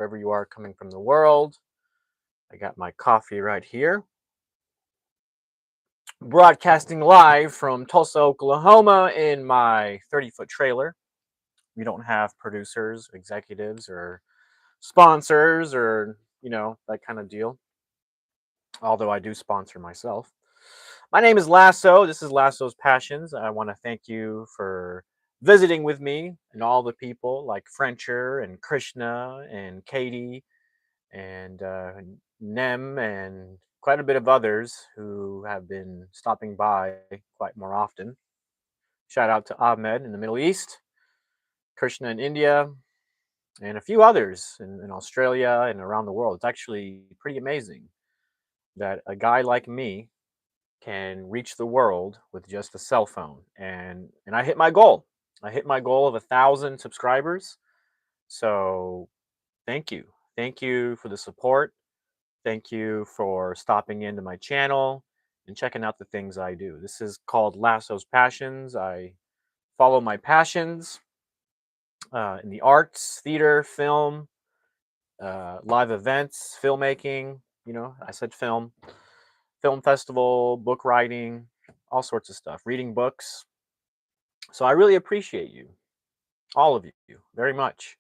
wherever you are coming from the world. I got my coffee right here. Broadcasting live from Tulsa, Oklahoma in my 30-foot trailer. We don't have producers, executives, or sponsors or, that kind of deal. Although I do sponsor myself. My name is Lasso. This is Lasso's Passions. I want to thank you for visiting with me and all the people like Frencher and Krishna and Katie and Nem and quite a bit of others who have been stopping by quite more often. Shout out to Ahmed in the Middle East, Krishna in India, and a few others in Australia and around the world. It's actually pretty amazing that a guy like me can reach the world with just a cell phone. And I hit my goal. I hit my goal of 1,000 subscribers. So thank you. Thank you for the support. Thank you for stopping into my channel and checking out the things I do. This is called Lasso's Passions. I follow my passions in the arts, theater, film, live events, filmmaking. I said film festival, book writing, all sorts of stuff, reading books. So I really appreciate you, all of you, very much.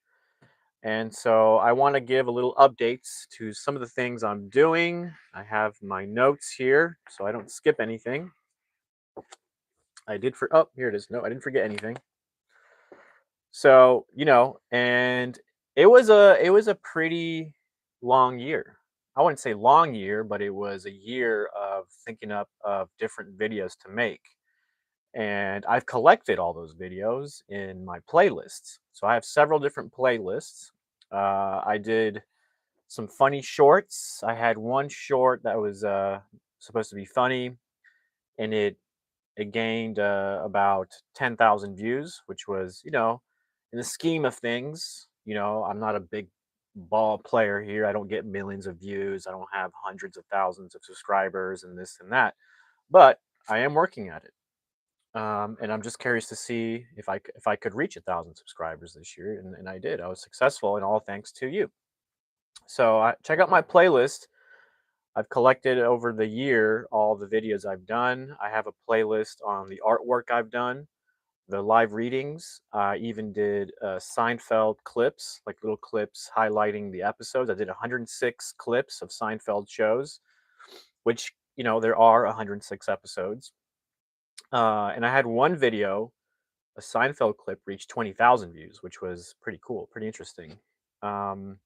And so I want to give a little updates to some of the things I'm doing. I have my notes here so I don't skip anything. Oh, here it is. No, I didn't forget anything. So, and it was a pretty long year. I wouldn't say long year, but it was a year of thinking up of different videos to make. And I've collected all those videos in my playlists. So I have several different playlists. I did some funny shorts. I had one short that was supposed to be funny, and it gained about 10,000 views, which was, in the scheme of things, I'm not a big ball player here. I don't get millions of views. I don't have hundreds of thousands of subscribers and this and that, but I am working at it. And I'm just curious to see if I could reach 1,000 subscribers this year, and I did. I was successful, and all thanks to you. So check out my playlist. I've collected over the year all the videos I've done. I have a playlist on the artwork I've done, the live readings. I even did Seinfeld clips, like little clips highlighting the episodes. I did 106 clips of Seinfeld shows, which, there are 106 episodes. And I had one video, a Seinfeld clip, reach 20,000 views, which was pretty cool, pretty interesting. Um,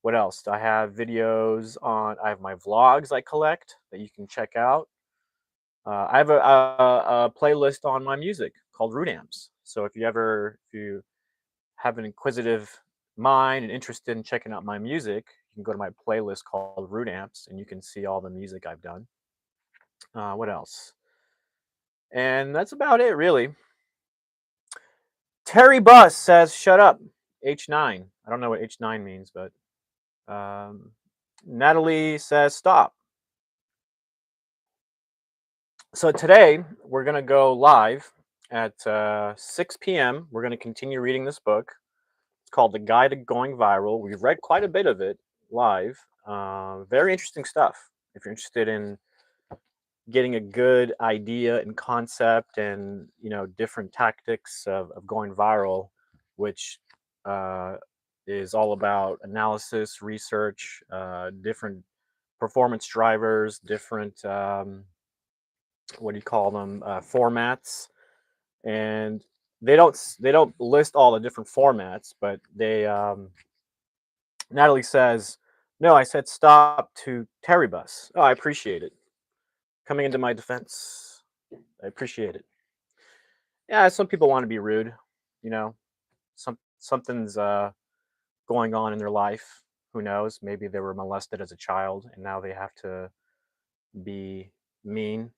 what else? I have videos on. I have my vlogs I collect that you can check out. I have a playlist on my music called Root Amps. So if you have an inquisitive mind and interested in checking out my music, you can go to my playlist called Root Amps, and you can see all the music I've done. What else? And that's about it, really. Terry Bus says, "Shut up." H9. I don't know what H9 means, but Natalie says, "Stop." So today we're going to go live at 6 p.m. We're going to continue reading this book. It's called The Guide to Going Viral. We've read quite a bit of it live. Very interesting stuff. If you're interested in getting a good idea and concept and, different tactics of going viral, which uh, is all about analysis, research, different performance drivers, different what do you call them, formats. And they don't list all the different formats, but they Natalie says, "No, I said stop to Terry Bus." Oh, I appreciate it. Coming into my defense, I appreciate it. Yeah, some people want to be rude, you know. Something's going on in their life. Who knows? Maybe they were molested as a child and now they have to be mean.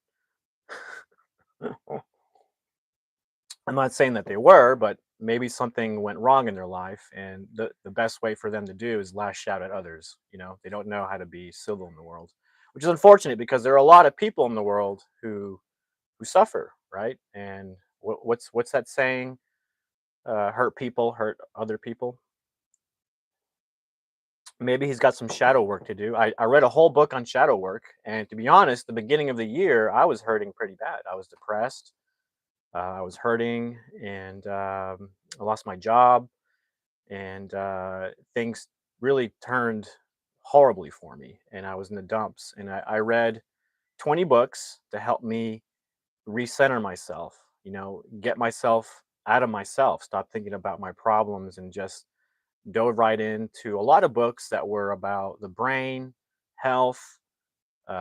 I'm not saying that they were, but maybe something went wrong in their life, and the best way for them to do is lash out at others. They don't know how to be civil in the world, which is unfortunate because there are a lot of people in the world who suffer, right? And what's that saying? Hurt people hurt other people. Maybe he's got some shadow work to do. I read a whole book on shadow work, and to be honest, the beginning of the year, I was hurting pretty bad. I was depressed. I was hurting, and I lost my job, and things really turned horribly for me. And I was in the dumps. And I read 20 books to help me recenter myself, get myself out of myself, stop thinking about my problems, and just dove right into a lot of books that were about the brain, health,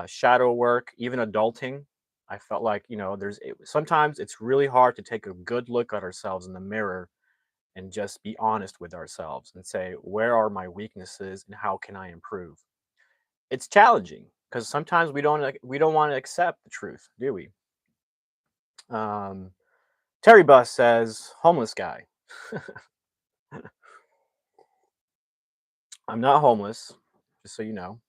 shadow work, even adulting. I felt like, sometimes it's really hard to take a good look at ourselves in the mirror and just be honest with ourselves and say, where are my weaknesses and how can I improve? It's challenging because sometimes we don't want to accept the truth, do we? Um, Terry Buss says, homeless guy. I'm not homeless, just so you know.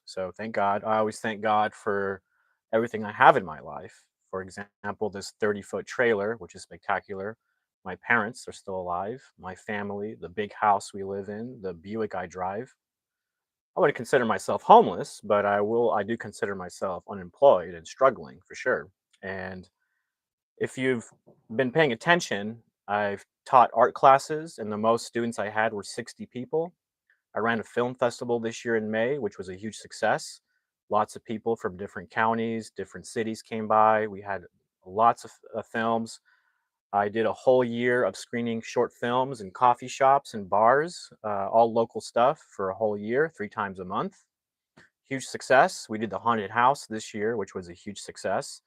So thank God. I always thank God for everything I have in my life. For example, this 30-foot trailer, which is spectacular. My parents are still alive. My family, the big house we live in, the Buick I drive. I wouldn't consider myself homeless, but I do consider myself unemployed and struggling for sure. And if you've been paying attention, I've taught art classes, and the most students I had were 60 people. I ran a film festival this year in May, which was a huge success. Lots of people from different counties, different cities came by. We had lots of films. I did a whole year of screening short films in coffee shops and bars, all local stuff for a whole year, 3 times a month. Huge success. We did the haunted house this year, which was a huge success.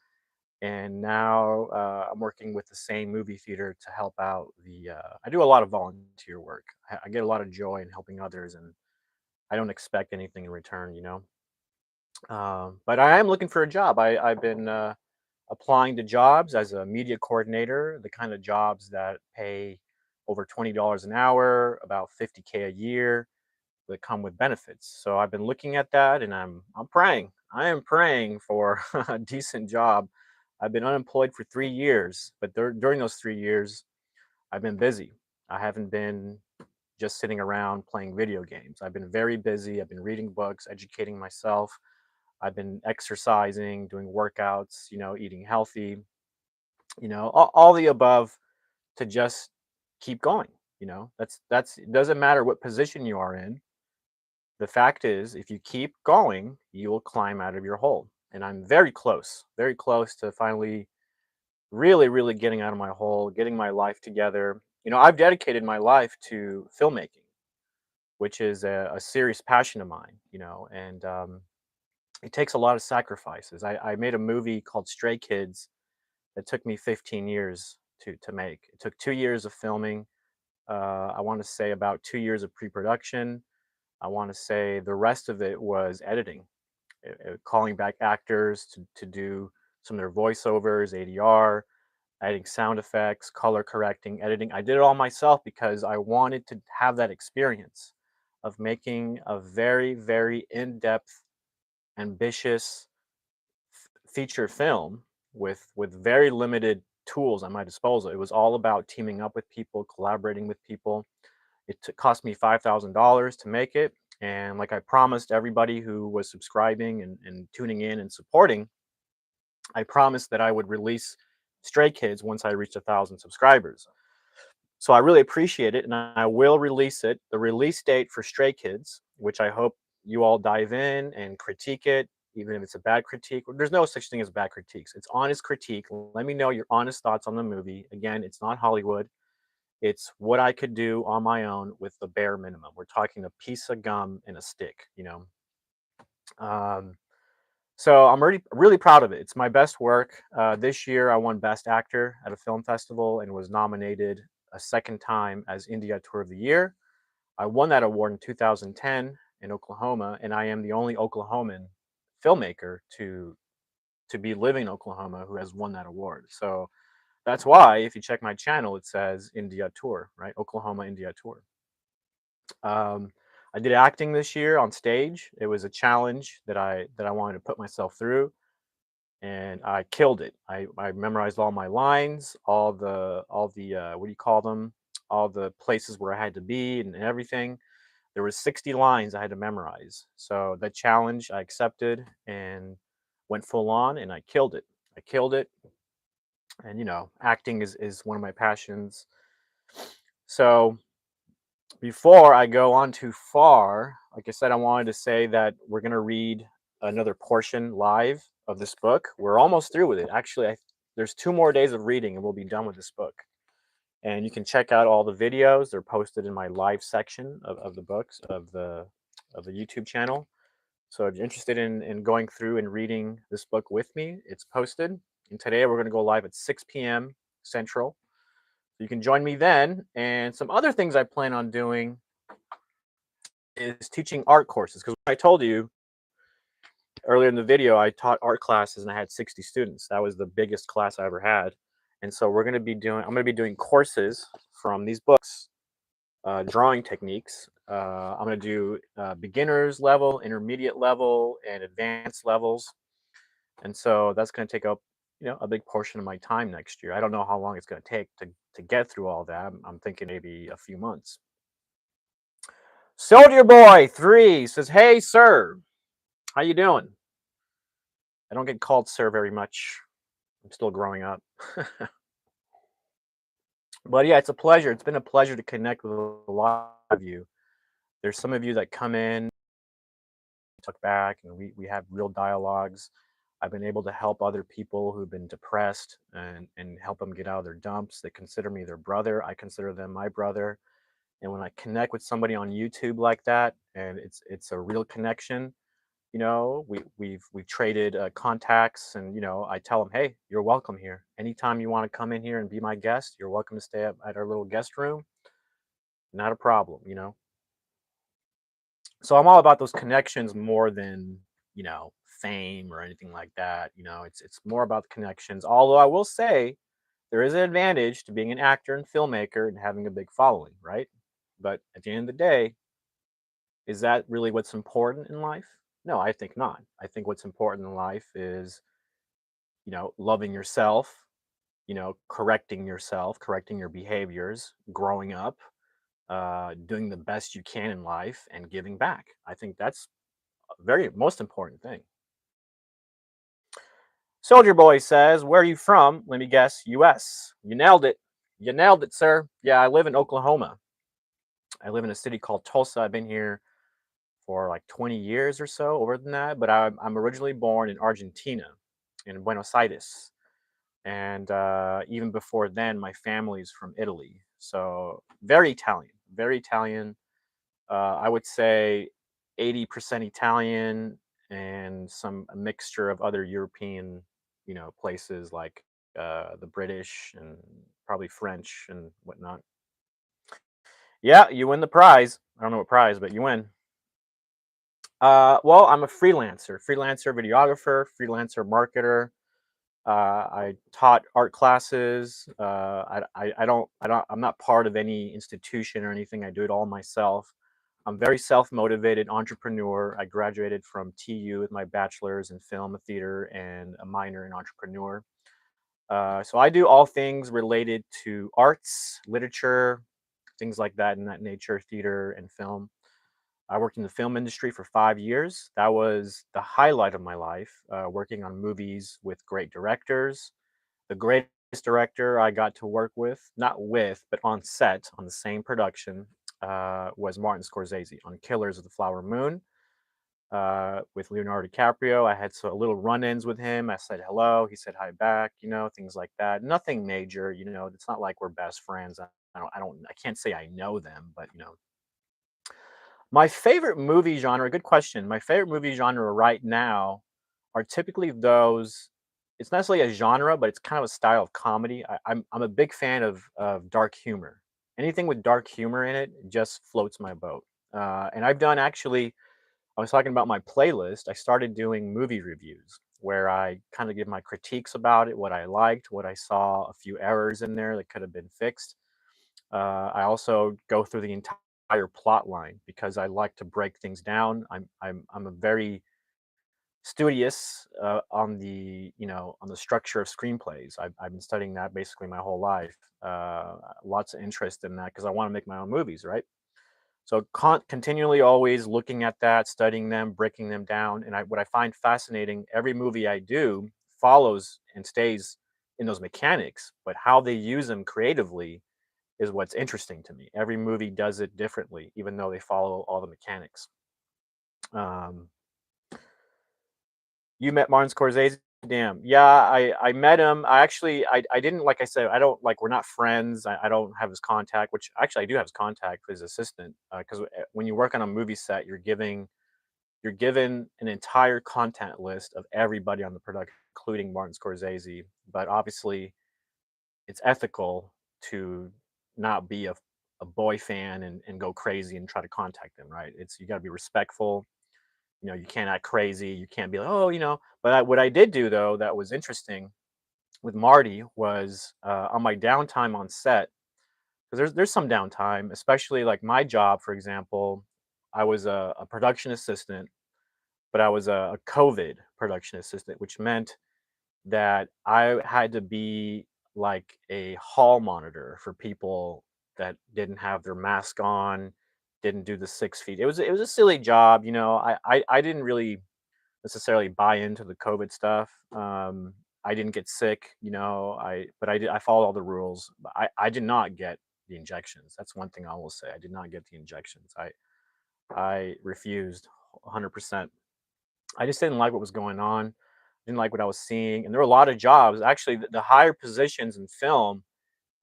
And now I'm working with the same movie theater to help out the. I do a lot of volunteer work. I get a lot of joy in helping others, and I don't expect anything in return. But I am looking for a job. I've been applying to jobs as a media coordinator, the kind of jobs that pay over $20 an hour, about 50K a year, that come with benefits. So I've been looking at that, and I'm praying. I am praying for a decent job. I've been unemployed for 3 years, but during those 3 years, I've been busy. I haven't been just sitting around playing video games. I've been very busy. I've been reading books, educating myself. I've been exercising, doing workouts, eating healthy, all the above to just keep going. That's it doesn't matter what position you are in. The fact is, if you keep going, you will climb out of your hole. And I'm very close to finally really, really getting out of my hole, getting my life together. I've dedicated my life to filmmaking, which is a serious passion of mine, and it takes a lot of sacrifices. I made a movie called Stray Kids that took me 15 years to make. It took 2 years of filming. I want to say about 2 years of pre-production. I want to say the rest of it was editing, calling back actors to do some of their voiceovers, ADR, adding sound effects, color correcting, editing. I did it all myself because I wanted to have that experience of making a very, very in-depth, ambitious feature film with very limited tools at my disposal. It was all about teaming up with people, collaborating with people. Cost me $5,000 to make it, and like I promised everybody who was subscribing and tuning in and supporting, I promised that I would release Stray Kids once I reached 1,000 subscribers. So I really appreciate it, and I will release it. The release date for Stray Kids, which I hope you all dive in and critique it, even if it's a bad critique. There's no such thing as bad critiques. It's honest critique. Let me know your honest thoughts on the movie. Again, it's not Hollywood. It's what I could do on my own with the bare minimum. We're talking a piece of gum and a stick. Um, so I'm really, really proud of it. It's my best work. This year, I won Best Actor at a film festival and was nominated a second time as India Tour of the Year. I won that award in 2010 in Oklahoma, and I am the only Oklahoman filmmaker to be living in Oklahoma who has won that award. So that's why, if you check my channel, it says India Tour, right? Oklahoma India Tour. Um, I did acting this year on stage. It was a challenge that I wanted to put myself through, and I killed it. I memorized all my lines, all the what do you call them? All the places where I had to be and everything. There was 60 lines I had to memorize. So that challenge I accepted and went full on, and I killed it. I killed it. And acting is one of my passions. So before I go on too far, like I said, I wanted to say that we're going to read another portion live of this book. We're almost through with it. Actually, there's 2 more days of reading and we'll be done with this book. And you can check out all the videos. They're posted in my live section of the books of the YouTube channel. So if you're interested in going through and reading this book with me, it's posted. And today we're going to go live at 6 p.m. Central. So you can join me then. And some other things I plan on doing is teaching art courses. Because I told you earlier in the video, I taught art classes and I had 60 students. That was the biggest class I ever had. And so I'm going to be doing courses from these books, drawing techniques. I'm going to do beginners level, intermediate level, and advanced levels. And so that's going to take up, a big portion of my time next year. I don't know how long it's going to take to get through all that. I'm thinking maybe a few months. Soldier Boy 3 says, "Hey, sir, how you doing?" I don't get called sir very much. I'm still growing up. But yeah, it's a pleasure. It's been a pleasure to connect with a lot of you. There's some of you that come in, talk back, and we have real dialogues. I've been able to help other people who've been depressed and help them get out of their dumps. They consider me their brother. I consider them my brother. And when I connect with somebody on YouTube like that, and it's a real connection, we've traded contacts, and I tell them, hey, you're welcome here. Anytime you want to come in here and be my guest, you're welcome to stay at our little guest room. Not a problem. So I'm all about those connections more than fame or anything like that. It's more about the connections. Although I will say there is an advantage to being an actor and filmmaker and having a big following, right? But at the end of the day, is that really what's important in life? No, I think not. I think what's important in life is, loving yourself, correcting yourself, correcting your behaviors, growing up, doing the best you can in life, and giving back. I think that's a very most important thing. Soldier Boy says, "Where are you from?" Let me guess, U.S. You nailed it. You nailed it, sir. Yeah, I live in Oklahoma. I live in a city called Tulsa. I've been here for like 20 years or so, over than that. But I'm originally born in Argentina, in Buenos Aires. And even before then, my family's from Italy. So very Italian, very Italian. I would say 80% Italian and a mixture of other European, places like the British and probably French and whatnot. Yeah, you win the prize. I don't know what prize, but you win. Well, I'm a freelancer, videographer, freelancer marketer. I taught art classes. I'm not part of any institution or anything. I do it all myself. I'm very self-motivated entrepreneur. I graduated from TU with my bachelor's in film, theater, and a minor in entrepreneur. So I do all things related to arts, literature, things like that in that nature, theater and film. I worked in the film industry for 5 years. That was the highlight of my life, working on movies with great directors. The greatest director I got to work with, not with, but on set on the same production, was Martin Scorsese on Killers of the Flower Moon with Leonardo DiCaprio. I had little run-ins with him. I said hello. He said hi back. Things like that. Nothing major. It's not like we're best friends. I can't say I know them, but my favorite movie genre, good question. My favorite movie genre right now are typically those. It's not necessarily a genre, but it's kind of a style of comedy. I'm a big fan of dark humor. Anything with dark humor in it just floats my boat. And I've done actually. I was talking about my playlist. I started doing movie reviews where I kind of give my critiques about it, what I liked, what I saw, a few errors in there that could have been fixed. I also go through the entire plot line because I like to break things down. I'm a very studious on the structure of screenplays. I've been studying that basically my whole life. Lots of interest in that because I want to make my own movies, right? So continually always looking at that, studying them, breaking them down. And what I find fascinating, every movie I do follows and stays in those mechanics, but how they use them creatively is what's interesting to me. Every movie does it differently, even though they follow all the mechanics. Um, you met Martin Scorsese? Damn. Yeah, I met him. I didn't, like I said, I don't like, we're not friends. I don't have his contact, which actually I do have his contact for his assistant. Because when you work on a movie set, you're given an entire content list of everybody on the production, including Martin Scorsese. But obviously, it's ethical to not be a boy fan and go crazy and try to contact them, right? It's you got to be respectful. You can't act crazy. You can't be like, oh, But what I did do though that was interesting with Marty was on my downtime on set, because there's some downtime, especially like my job, for example. I was a production assistant, but I was a COVID production assistant, which meant that I had to be like a hall monitor for people that didn't have their mask on, didn't do the 6 feet. It was a silly job. I didn't really necessarily buy into the COVID stuff. I didn't get sick, I followed all the rules. But I did not get the injections. That's one thing I will say. I did not get the injections. I refused 100%. I just didn't like what was going on. Didn't like what I was seeing, and there were a lot of jobs. Actually, the higher positions in film,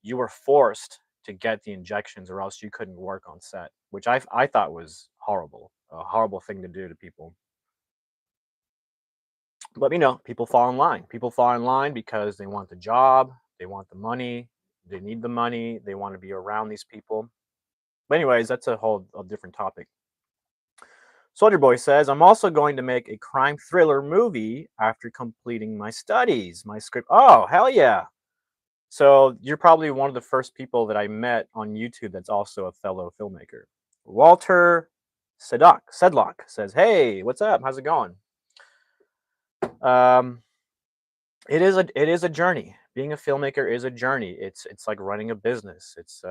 you were forced to get the injections, or else you couldn't work on set, which I thought was horrible, a horrible thing to do to people. But people fall in line. People fall in line because they want the job, they want the money, they need the money, they want to be around these people. But anyways, that's a different topic. Soldier Boy says, I'm also going to make a crime thriller movie after completing my studies. My script. Oh, hell yeah. So you're probably one of the first people that I met on YouTube that's also a fellow filmmaker. Walter Sedlock says, hey, what's up? How's it going? Um, it is a journey. Being a filmmaker is a journey. It's like running a business. It's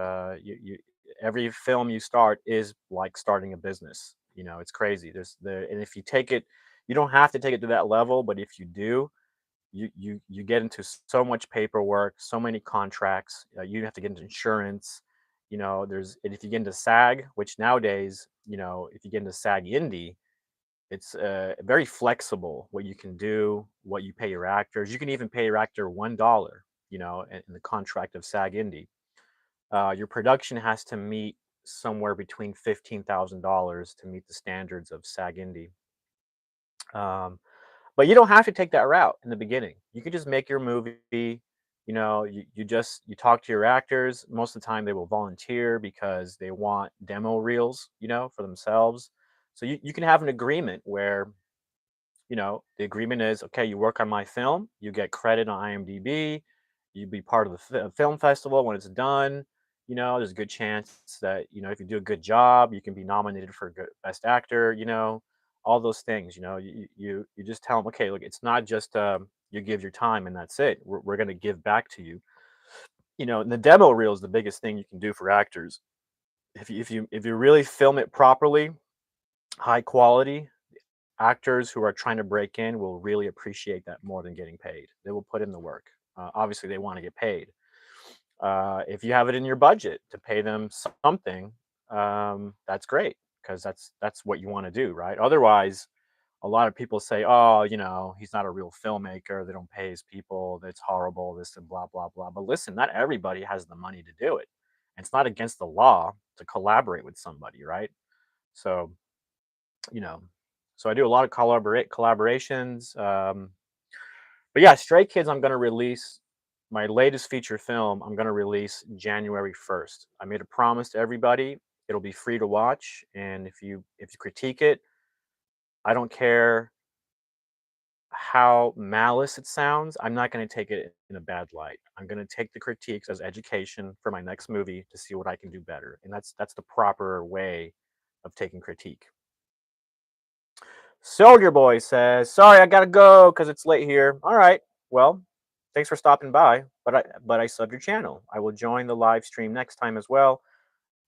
you every film you start is like starting a business. It's crazy. And if you take it, you don't have to take it to that level, but if you do, you get into so much paperwork, so many contracts. You have to get into insurance. And if you get into SAG, which nowadays, if you get into SAG indie, it's very flexible what you can do, what you pay your actors. You can even pay your actor $1, in the contract of SAG indie. Your production has to meet somewhere between $15,000 to meet the standards of SAG indie. But you don't have to take that route in the beginning. You can just make your movie. You talk to your actors. Most of the time, they will volunteer because they want demo reels, for themselves. So you can have an agreement where the agreement is, okay, you work on my film, you get credit on IMDb, you be part of the film festival when it's done. There's a good chance that if you do a good job, you can be nominated for best actor. All those things. You just tell them, okay, look, it's not just you give your time and that's it. We're going to give back to you. And the demo reel is the biggest thing you can do for actors. If you really film it properly, high quality, actors who are trying to break in will really appreciate that more than getting paid. They will put in the work. Obviously, they want to get paid. If you have it in your budget to pay them something, that's great, because that's what you want to do, right? Otherwise, a lot of people say, "Oh, he's not a real filmmaker. They don't pay his people. That's horrible. This and blah blah blah." But listen, not everybody has the money to do it. And it's not against the law to collaborate with somebody, right? So you know, so I do a lot of collaborations. But yeah, Stray Kids, I'm gonna release my latest feature film. I'm gonna release January 1st. I made a promise to everybody. It'll be free to watch, and if you critique it, I don't care how malice it sounds. I'm not gonna take it in a bad light. I'm gonna take the critiques as education for my next movie to see what I can do better, and that's the proper way of taking critique. Soldier Boy says, "Sorry, I gotta go because it's late here." All right. Well, thanks for stopping by. But I subbed your channel. I will join the live stream next time as well.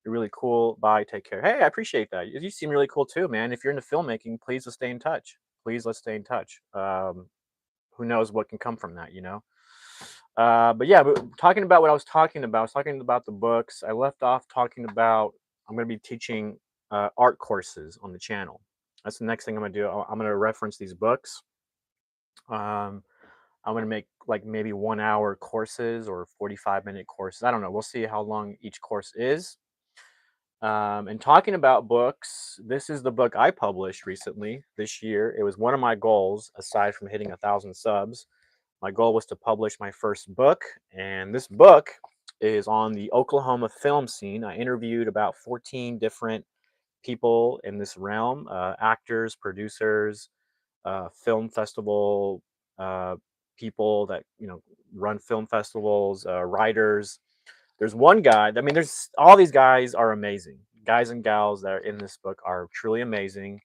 You're really cool. Bye. Take care. Hey, I appreciate that. You seem really cool too, man. If you're into filmmaking, please let's stay in touch. Please let's stay in touch. Who knows what can come from that, you know? But yeah, but talking about what I was talking about the books. I left off talking about I'm going to be teaching art courses on the channel. That's the next thing I'm going to do. I'm going to reference these books. Um, I'm going to make like maybe 1 hour courses or 45-minute courses. I don't know. We'll see how long each course is. And talking about books, this is the book I published recently this year. It was one of my goals, aside from hitting 1,000 subs. My goal was to publish my first book, and this book is on the Oklahoma film scene. I interviewed about 14 different people in this realm, actors, producers, film festival uh, people that run film festivals, writers. There's one guy. I mean, there's all these guys are amazing. Guys and gals that are in this book are truly amazing.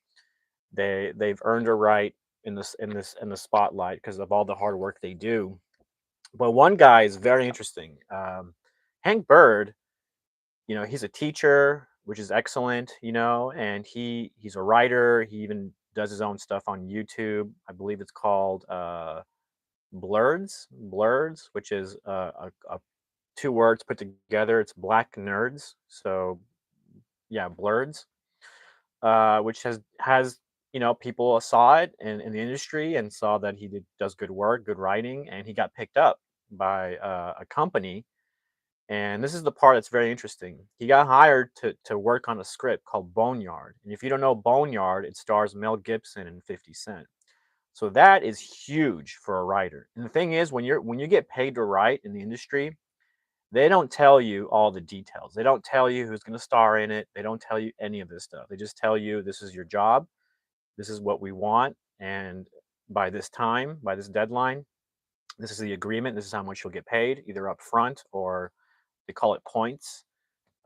They've earned a right in the spotlight because of all the hard work they do. But one guy is very interesting. Hank Bird, he's a teacher, which is excellent, and he's a writer. He even does his own stuff on YouTube. I believe it's called Blurds, which is two words put together. It's Black Nerds. So yeah, Blurds, which has people saw it in the industry and saw that does good work, good writing, and he got picked up by a company. And this is the part that's very interesting. He got hired to work on a script called Boneyard. And if you don't know Boneyard, it stars Mel Gibson and 50 Cent. So that is huge for a writer. And the thing is, when you get paid to write in the industry, they don't tell you all the details. They don't tell you who's going to star in it. They don't tell you any of this stuff. They just tell you this is your job. This is what we want. And by this time, by this deadline, this is the agreement. This is how much you'll get paid, either up front or they call it points.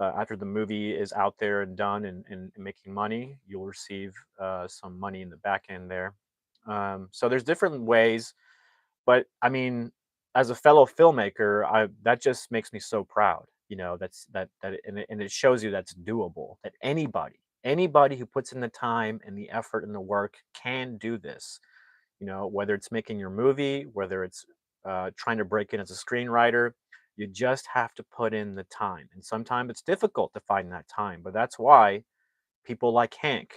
After the movie is out there and done and making money, you'll receive some money in the back end there. So there's different ways, but I mean, as a fellow filmmaker, that just makes me so proud. And it shows you that's doable. That anybody who puts in the time and the effort and the work can do this. Whether it's making your movie, whether it's trying to break in as a screenwriter, you just have to put in the time. And sometimes it's difficult to find that time, but that's why people like Hank,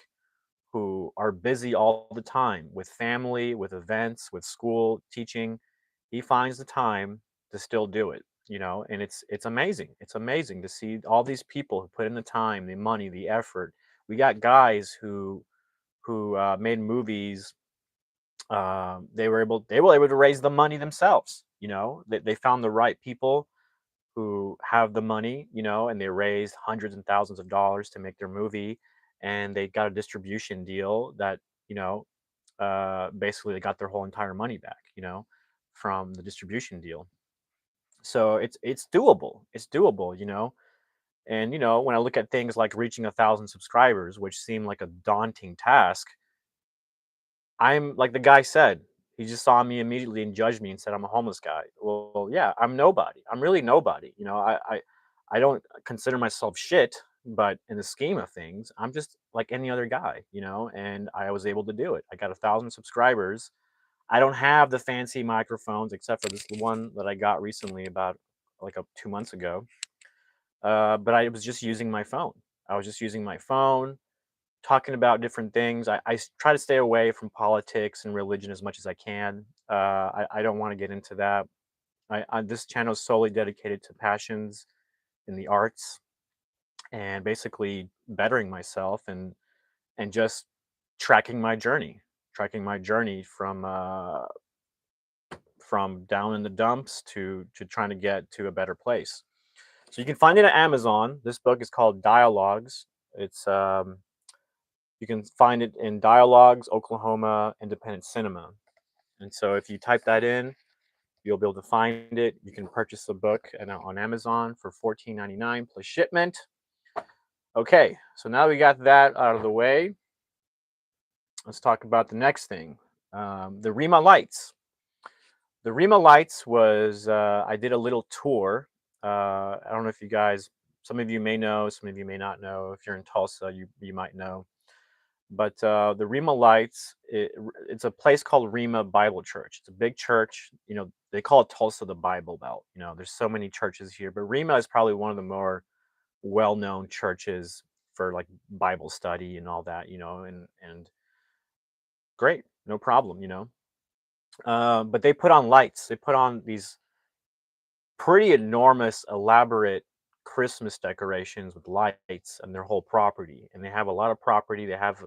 who are busy all the time with family, with events, with school, teaching, he finds the time to still do it. And it's amazing. It's amazing to see all these people who put in the time, the money, the effort. We got guys who made movies. They were able to raise the money themselves. They found the right people who have the money, and they raised hundreds and thousands of dollars to make their movie, and they got a distribution deal that basically they got their whole entire money back, from the distribution deal. So it's doable. It's doable. And when I look at things like reaching 1,000 subscribers, which seem like a daunting task, I'm like the guy said, he just saw me immediately and judged me and said I'm a homeless guy. Well, yeah, I'm nobody. I'm really nobody. I don't consider myself shit, but in the scheme of things, I'm just like any other guy, and I was able to do it. I got 1,000 subscribers. I don't have the fancy microphones except for this one that I got recently about like 2 months ago. But I was just using my phone. I was just using my phone talking about different things. I try to stay away from politics and religion as much as I can. I don't want to get into that. This channel is solely dedicated to passions in the arts and basically bettering myself and just tracking my journey, from down in the dumps to trying to get to a better place. So you can find it at Amazon. This book is called Dialogues. It's You can find it in Dialogues, Oklahoma Independent Cinema. And so if you type that in, you'll be able to find it. You can purchase the book on Amazon for $14.99 plus shipment. Okay, so now we got that out of the way. Let's talk about the next thing, the Rima Lights. The Rima Lights was, I did a little tour. I don't know if you guys Some of you may know, some of you may not know. If you're in Tulsa, you might know. But the Rima Lights, it's a place called Rima Bible Church. It's a big church. They call it Tulsa the Bible Belt. There's so many churches here, but Rima is probably one of the more well-known churches for like Bible study and all that. And great, no problem. But they put on lights. They put on these pretty enormous, elaborate Christmas decorations with lights and their whole property. And they have a lot of property. They have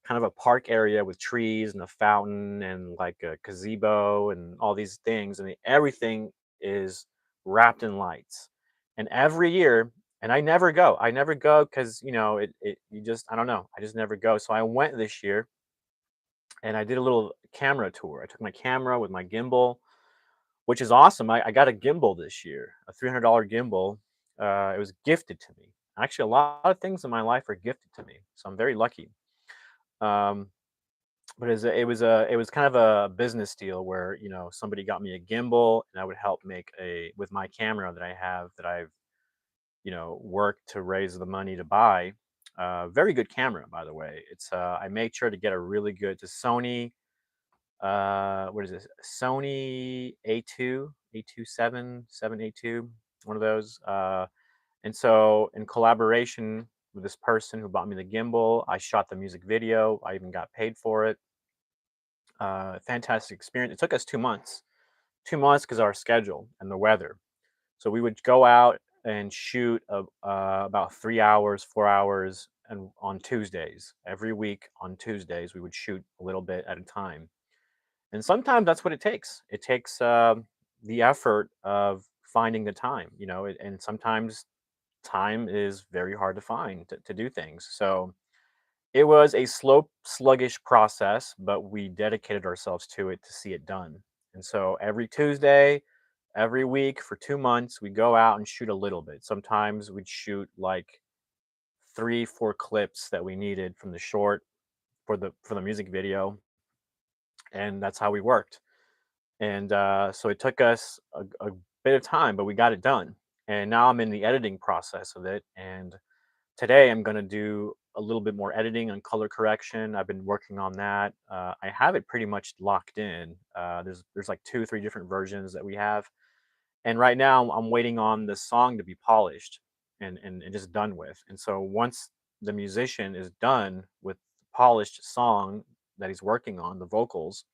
kind of a park area with trees and a fountain and like a gazebo and all these things. And everything is wrapped in lights. And every year, and I never go. I never go because you just I don't know. I just never go. So I went this year and I did a little camera tour. I took my camera with my gimbal, which is awesome. I got a gimbal this year, a $300 gimbal. It was gifted to me. Actually, a lot of things in my life are gifted to me, so I'm very lucky. Um, but it was kind of a business deal where somebody got me a gimbal, and I would help make a with my camera that I have that I've worked to raise the money to buy. Very good camera, by the way. I made sure to get a really good. It's a Sony, what is this? Sony A2, A2 7 A2, one of those. And so in collaboration with this person who bought me the gimbal, I shot the music video. I even got paid for it. Fantastic experience. It took us 2 months, 2 months because our schedule and the weather. So we would go out and shoot about 3 hours, 4 hours, and on Tuesdays. Every week on Tuesdays, we would shoot a little bit at a time. And sometimes that's what it takes. It takes the effort of finding the time, and sometimes time is very hard to find to do things. So it was a slow, sluggish process, but we dedicated ourselves to it to see it done. And so every Tuesday, every week for 2 months, we go out and shoot a little bit. Sometimes we'd shoot like 3, 4 clips that we needed from the short for the music video, and that's how we worked. And so it took us a bit of time, but we got it done. And now I'm in the editing process of it. And today I'm going to do a little bit more editing and color correction. I've been working on that. I have it pretty much locked in. There's like 2, 3 different versions that we have. And right now I'm waiting on the song to be polished and just done with. And so once the musician is done with the polished song that he's working on, the vocals,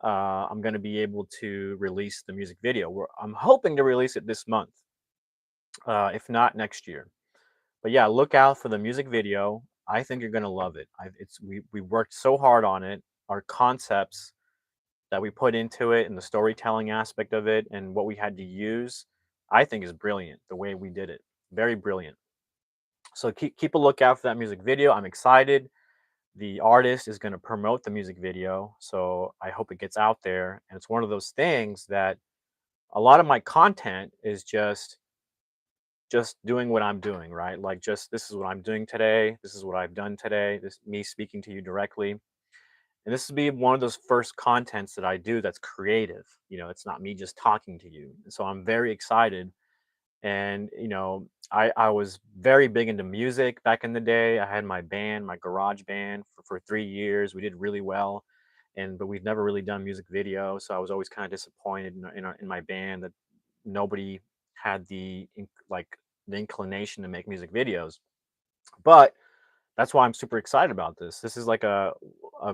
I'm going to be able to release the music video. I'm hoping to release it this month, if not next year. But yeah, look out for the music video. I think you're going to love it. We worked so hard on it. Our concepts that we put into it and the storytelling aspect of it and what we had to use, I think is brilliant. The way we did it, very brilliant. So keep a lookout for that music video. I'm excited. The artist is going to promote the music video, so I hope it gets out there. And it's one of those things that a lot of my content is just doing what I'm doing, right? Like, just this is what I'm doing today, this is what I've done today, this me speaking to you directly. And this will be one of those first contents that I do that's creative. It's not me just talking to you. And so I'm very excited. And I was very big into music back in the day. I had my band, my garage band, for 3 years. We did really well, but we've never really done music video. So I was always kind of disappointed in my band that nobody had like the inclination to make music videos. But that's why I'm super excited about this. This is like a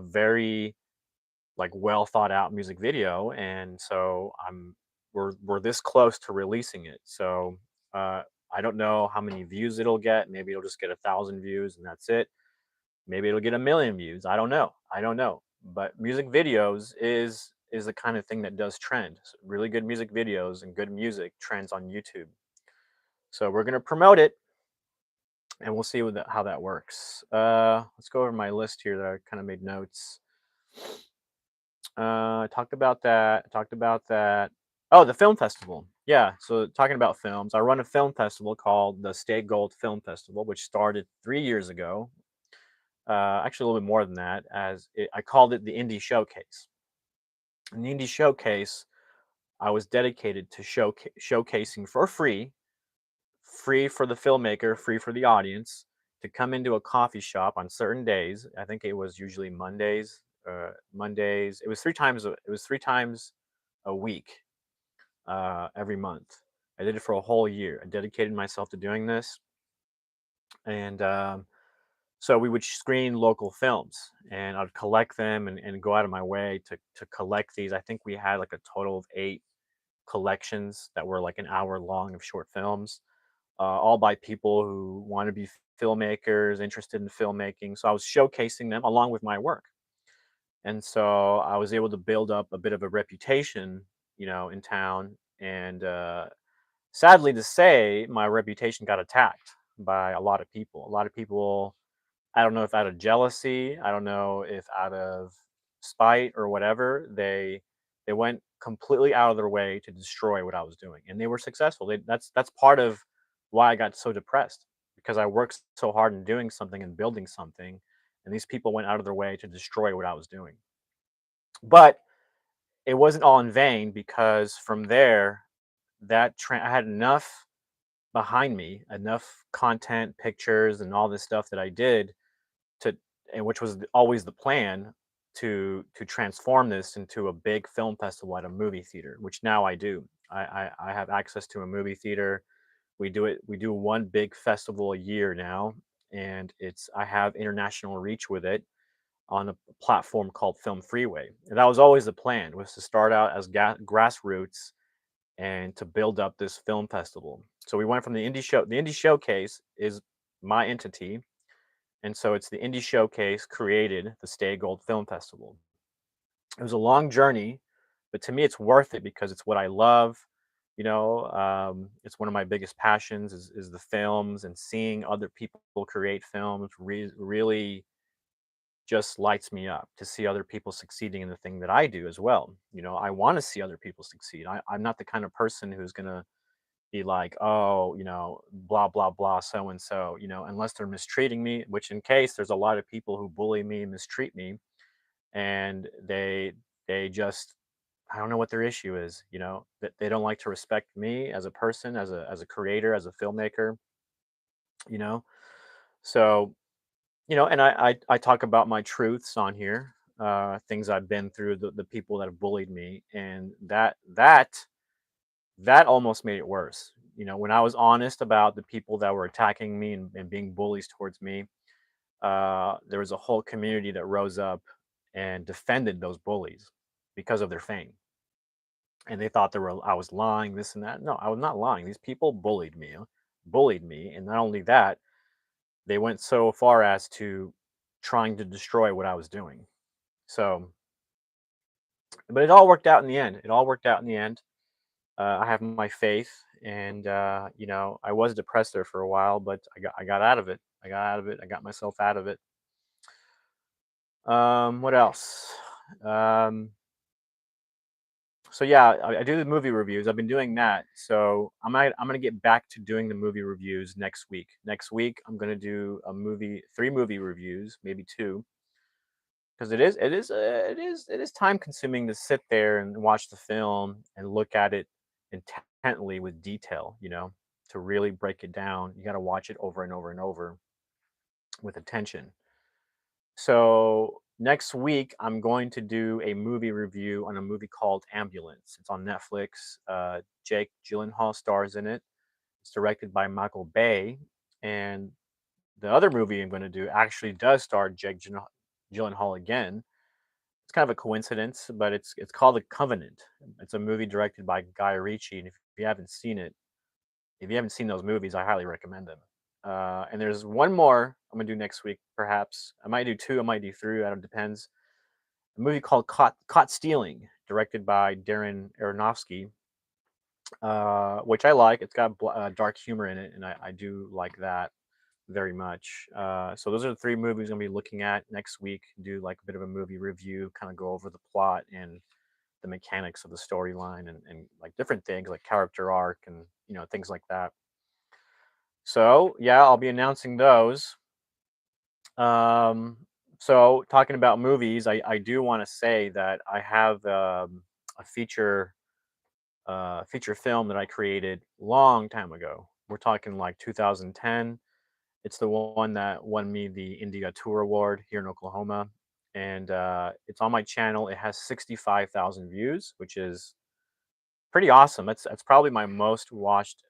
very like well thought out music video, and so we're this close to releasing it. So uh, I don't know how many views it'll get. Maybe it'll just get 1,000 views and that's it. Maybe it'll get 1 million views. I don't know. I don't know. But music videos is the kind of thing that does trend. So really good music videos and good music trends on YouTube. So we're gonna promote it, and we'll see how that works. Let's go over my list here that I kind of made notes. I talked about that. I talked about that. Oh, the film festival. Yeah. So talking about films, I run a film festival called the State Gold Film Festival, which started 3 years ago. Actually, a little bit more than that. I called it the Indie Showcase. An Indie Showcase, I was dedicated to showcasing for free free for the filmmaker, free for the audience to come into a coffee shop on certain days. I think it was usually Mondays. Mondays. It was 3 times. It was 3 times a week, every month. I did it for a whole year. I dedicated myself to doing this, and so we would screen local films, and I'd collect them and go out of my way to collect these. I think we had like a total of 8 collections that were like an hour long of short films, all by people who want to be filmmakers, interested in filmmaking. So I was showcasing them along with my work. And so I was able to build up a bit of a reputation, in town. And sadly to say, my reputation got attacked by a lot of people. A lot of people, I don't know if out of jealousy, I don't know if out of spite or whatever, they went completely out of their way to destroy what I was doing, and they were successful. That's part of why I got so depressed, because I worked so hard in doing something and building something, and these people went out of their way to destroy what I was doing. But it wasn't all in vain, because from there, I had enough behind me, enough content, pictures, and all this stuff that I did to and which was always the plan, to transform this into a big film festival at a movie theater, which now I do. I have access to a movie theater. We do one big festival a year now, and it's I have international reach with it on a platform called Film Freeway. And that was always the plan, was to start out as grassroots and to build up this film festival. So we went from the indie show. The indie showcase is my entity, and so it's the Indie Showcase created the Stay Gold Film Festival. It was a long journey, but to me, it's worth it because it's what I love. It's one of my biggest passions is the films, and seeing other people create films really just lights me up to see other people succeeding in the thing that I do as well. I want to see other people succeed. I'm not the kind of person who's gonna be like, oh, blah, blah, blah, so and so, unless they're mistreating me, which in case there's a lot of people who bully me, mistreat me, and they just, I don't know what their issue is, that they don't like to respect me as a person, as a creator, as a filmmaker, you know. So, and I talk about my truths on here, things I've been through, the people that have bullied me, and that almost made it worse. When I was honest about the people that were attacking me and being bullies towards me, there was a whole community that rose up and defended those bullies because of their fame. And they thought I was lying, this and that. No, I was not lying. These people bullied me, and not only that, they went so far as to trying to destroy what I was doing. So, but it all worked out in the end. It all worked out in the end. I have my faith, and I was depressed there for a while, but I got out of it. I got out of it. I got myself out of it. What else? Um, so yeah, I do the movie reviews. I've been doing that. So I'm gonna get back to doing the movie reviews next week. Next week I'm gonna do 3 movie reviews, maybe 2, because it is time consuming to sit there and watch the film and look at it intently with detail, to really break it down. You got to watch it over and over and over with attention. So next week I'm going to do a movie review on a movie called Ambulance. It's on Netflix. Jake Gyllenhaal stars in it. It's directed by Michael Bay, and the other movie I'm going to do actually does star Gyllenhaal again. It's kind of a coincidence, but it's called The Covenant. It's a movie directed by Guy Ritchie, and if you haven't seen it, if you haven't seen those movies, I highly recommend them. And there's one more I'm gonna do next week, perhaps. I might do 2, I might do 3, that depends. A movie called Caught Stealing, directed by Darren Aronofsky, which I like. It's got dark humor in it, and I do like that very much. So those are the 3 movies I'm gonna be looking at next week. Do like a bit of a movie review, kind of go over the plot and the mechanics of the storyline, and like different things like character arc and things like that. So yeah, I'll be announcing those. Um, so talking about movies, I do want to say that I have a feature film that I created long time ago. We're talking like 2010. It's the one that won me the India Tour Award here in Oklahoma, and it's on my channel. It has 65,000 views, which is pretty awesome. That's probably my most watched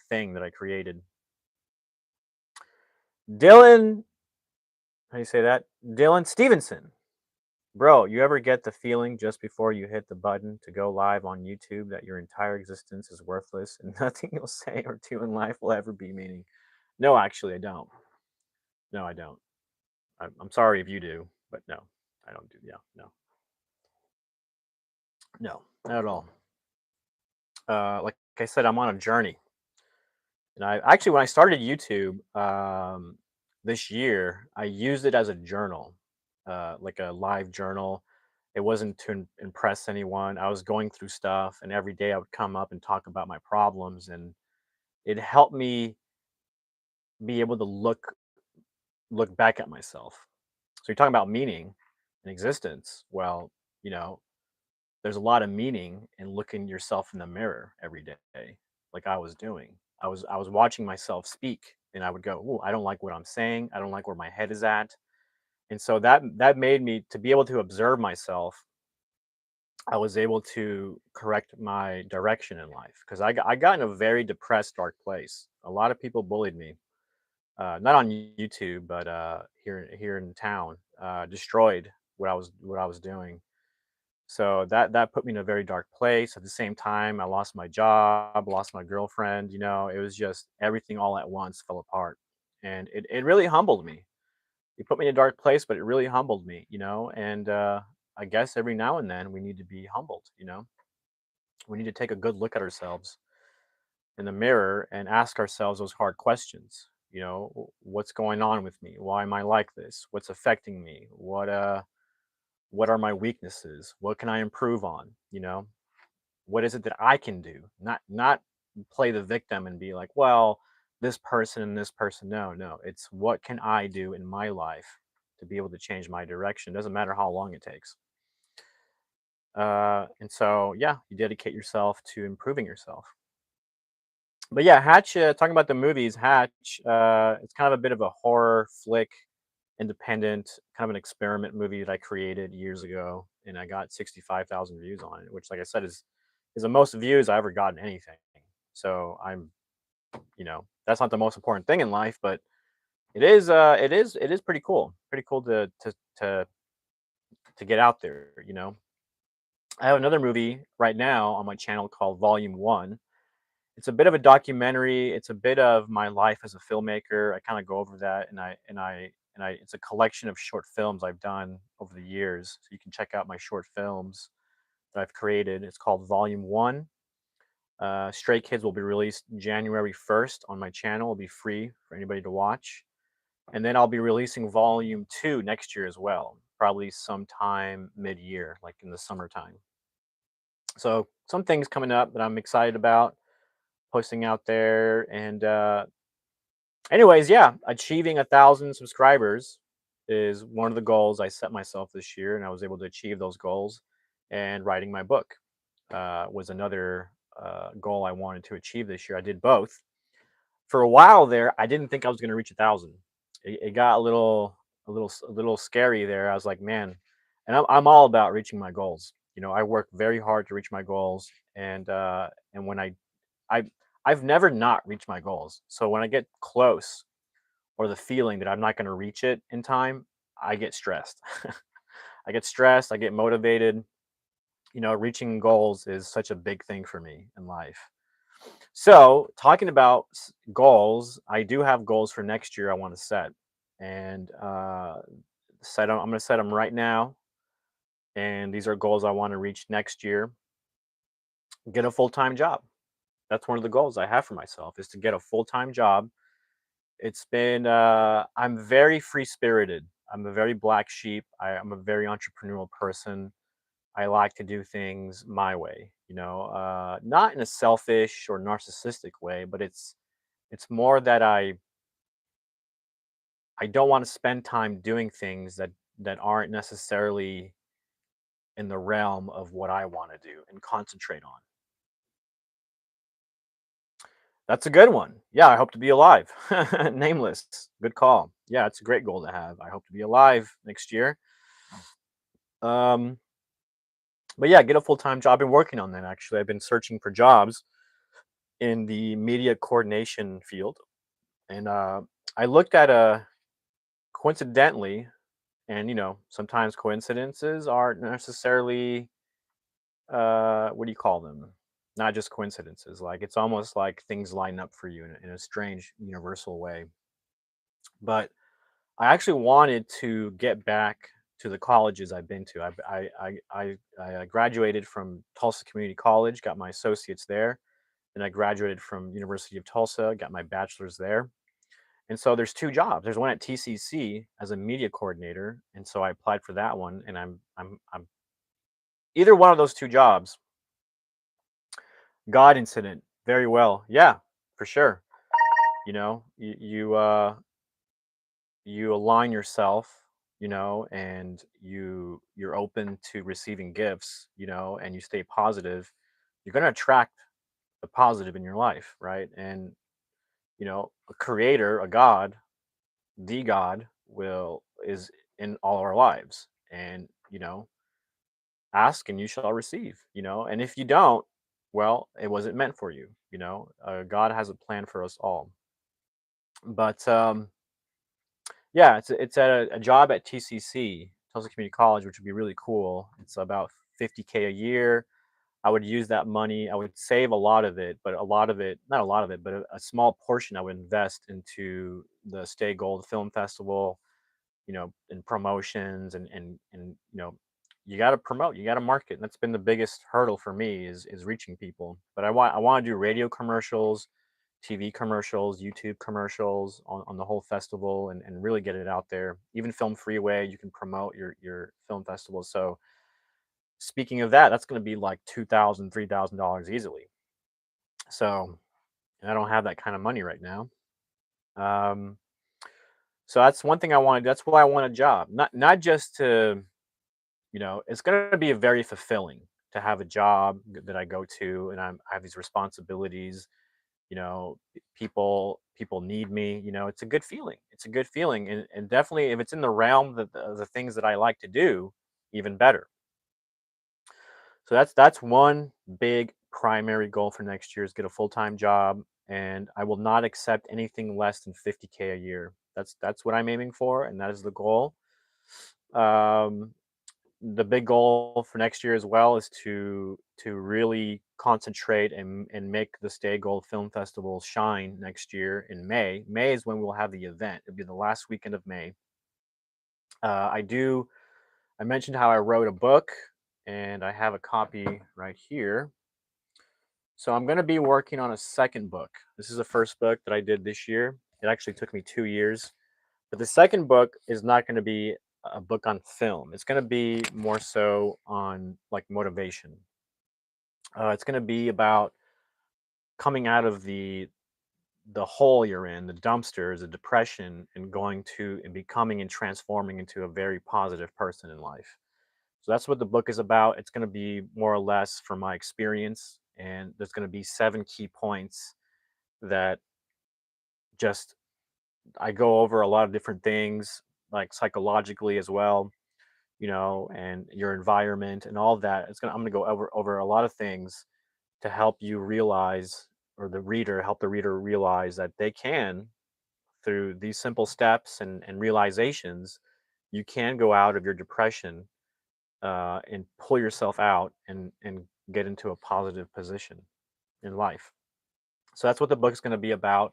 thing that I created. Dylan, how do you say that? Dylan Stevenson. Bro, you ever get the feeling just before you hit the button to go live on YouTube that your entire existence is worthless and nothing you'll say or do in life will ever be meaning? No, actually, I don't. No, I don't. I'm sorry if you do, but no, I don't do. Yeah, no, no, not at all. Like I said, I'm on a journey, and I actually when I started YouTube this year, I used it as a journal, like a live journal. It wasn't to impress anyone. I was going through stuff, and every day I would come up and talk about my problems, and it helped me be able to look back at myself. So you're talking about meaning and existence. Well, you know, there's a lot of meaning in looking yourself in the mirror every day, like I was doing. I was watching myself speak, and I would go, "Ooh, I don't like what I'm saying. I don't like where my head is at." And so that made me to be able to observe myself. I was able to correct my direction in life because I got in a very depressed, dark place. A lot of people bullied me, not on YouTube, but here in town, destroyed what I was doing. So that put me in a very dark place. At the same time, I lost my job, lost my girlfriend. It was just everything all at once fell apart, and it really humbled me. It put me in a dark place, but it really humbled me. And I guess every now and then we need to be humbled. We need to take a good look at ourselves in the mirror and ask ourselves those hard questions. What's going on with me? Why am I like this? What's affecting me? What are my weaknesses? What can I improve on? What is it that I can do? Not play the victim and be like, well, this person and this person. No, no. It's what can I do in my life to be able to change my direction? Doesn't matter how long it takes. And so, yeah, you dedicate yourself to improving yourself. But yeah, Hatch. Talking about the movies, Hatch. It's kind of a bit of a horror flick, independent, kind of an experiment movie that I created years ago, and I got 65,000 views on it, which, like I said, is the most views I ever gotten anything. So that's not the most important thing in life, but it is pretty cool. Pretty cool to get out there. I have another movie right now on my channel called Volume One. It's a bit of a documentary. It's a bit of my life as a filmmaker. I kind of go over that, and I it's a collection of short films I've done over the years. So you can check out my short films that I've created. It's called Volume One. Stray Kids will be released January 1st on my channel. It'll be free for anybody to watch. And then I'll be releasing Volume 2 next year as well, probably sometime mid year, like in the summertime. So, some things coming up that I'm excited about posting out there. And, anyways, yeah, achieving 1,000 subscribers is one of the goals I set myself this year, and I was able to achieve those goals. And writing my book was another goal I wanted to achieve this year. I did both. For a while there, I didn't think I was going to reach 1,000. It got a little scary there. I was like, man, and I'm all about reaching my goals. I work very hard to reach my goals, and when I I've never not reached my goals. So when I get close or the feeling that I'm not going to reach it in time, I get stressed. I get stressed. I get motivated. Reaching goals is such a big thing for me in life. So, talking about goals, I do have goals for next year I want to set, and I'm going to set them right now. And these are goals I want to reach next year. Get a full time job. That's one of the goals I have for myself is to get a full time job. I'm very free spirited. I'm a very black sheep. I'm a very entrepreneurial person. I like to do things my way, not in a selfish or narcissistic way, but it's more that I don't want to spend time doing things that aren't necessarily in the realm of what I want to do and concentrate on. That's a good one. Yeah, I hope to be alive. Nameless. Good call. Yeah, it's a great goal to have. I hope to be alive next year. Um, but yeah, get a full-time job. I've been working on that actually. I've been searching for jobs in the media coordination field. And I looked at a coincidentally, and sometimes coincidences aren't necessarily what do you call them? Not just coincidences. Like it's almost like things line up for you in a strange universal way. But I actually wanted to get back to the colleges I've been to. I graduated from Tulsa Community College, got my associates there, and I graduated from University of Tulsa, got my bachelor's there. And so there's two jobs. There's one at TCC as a media coordinator, and so I applied for that one. And I'm either one of those two jobs. God incident, very well, yeah, for sure. You align yourself, and you're open to receiving gifts, and you stay positive, you're going to attract the positive in your life, right? And a creator, a god, the god will is in all our lives. And ask and you shall receive, and if you don't, well, it wasn't meant for you. God has a plan for us all. But yeah, it's at a job at TCC, Tulsa Community College, which would be really cool. It's about 50K a year. I would use that money. I would save a lot of it, but a lot of it, not a lot of it, but a small portion I would invest into the Stay Gold Film Festival, in promotions, and you got to promote, you got to market. And that's been the biggest hurdle for me is reaching people. But I want to do radio commercials, TV commercials, YouTube commercials on the whole festival, and really get it out there. Even Film Freeway, you can promote your film festival. So speaking of that, that's going to be like $2,000, $3,000 easily. So and I don't have that kind of money right now. Um, so that's one thing I want to do. That's why I want a job, not just to it's going to be very fulfilling to have a job that I go to, and I have these responsibilities. People need me. It's a good feeling. It's a good feeling, and definitely if it's in the realm that the things that I like to do, even better. So that's one big primary goal for next year is get a full-time job, and I will not accept anything less than 50K a year. That's what I'm aiming for, and that is the goal. Um, the big goal for next year as well is to really concentrate and make the Stay Gold Film Festival shine next year in May. May is when we'll have the event. It'll be the last weekend of May. I mentioned how I wrote a book, and I have a copy right here. So I'm going to be working on a second book. This is the first book that I did this year. It actually took me 2 years. But the second book is not going to be a book on film. It's going to be more so on like motivation. It's going to be about coming out of the hole you're in, the dumpsters, the depression, and going to and becoming and transforming into a very positive person in life. So that's what the book is about. It's going to be more or less from my experience, and there's going to be 7 key points that just I go over a lot of different things, like psychologically as well, and your environment and all of that. I'm gonna go over a lot of things to help you realize, or help the reader realize that they can, through these simple steps and realizations, you can go out of your depression, and pull yourself out and get into a positive position in life. So that's what the book's going to be about.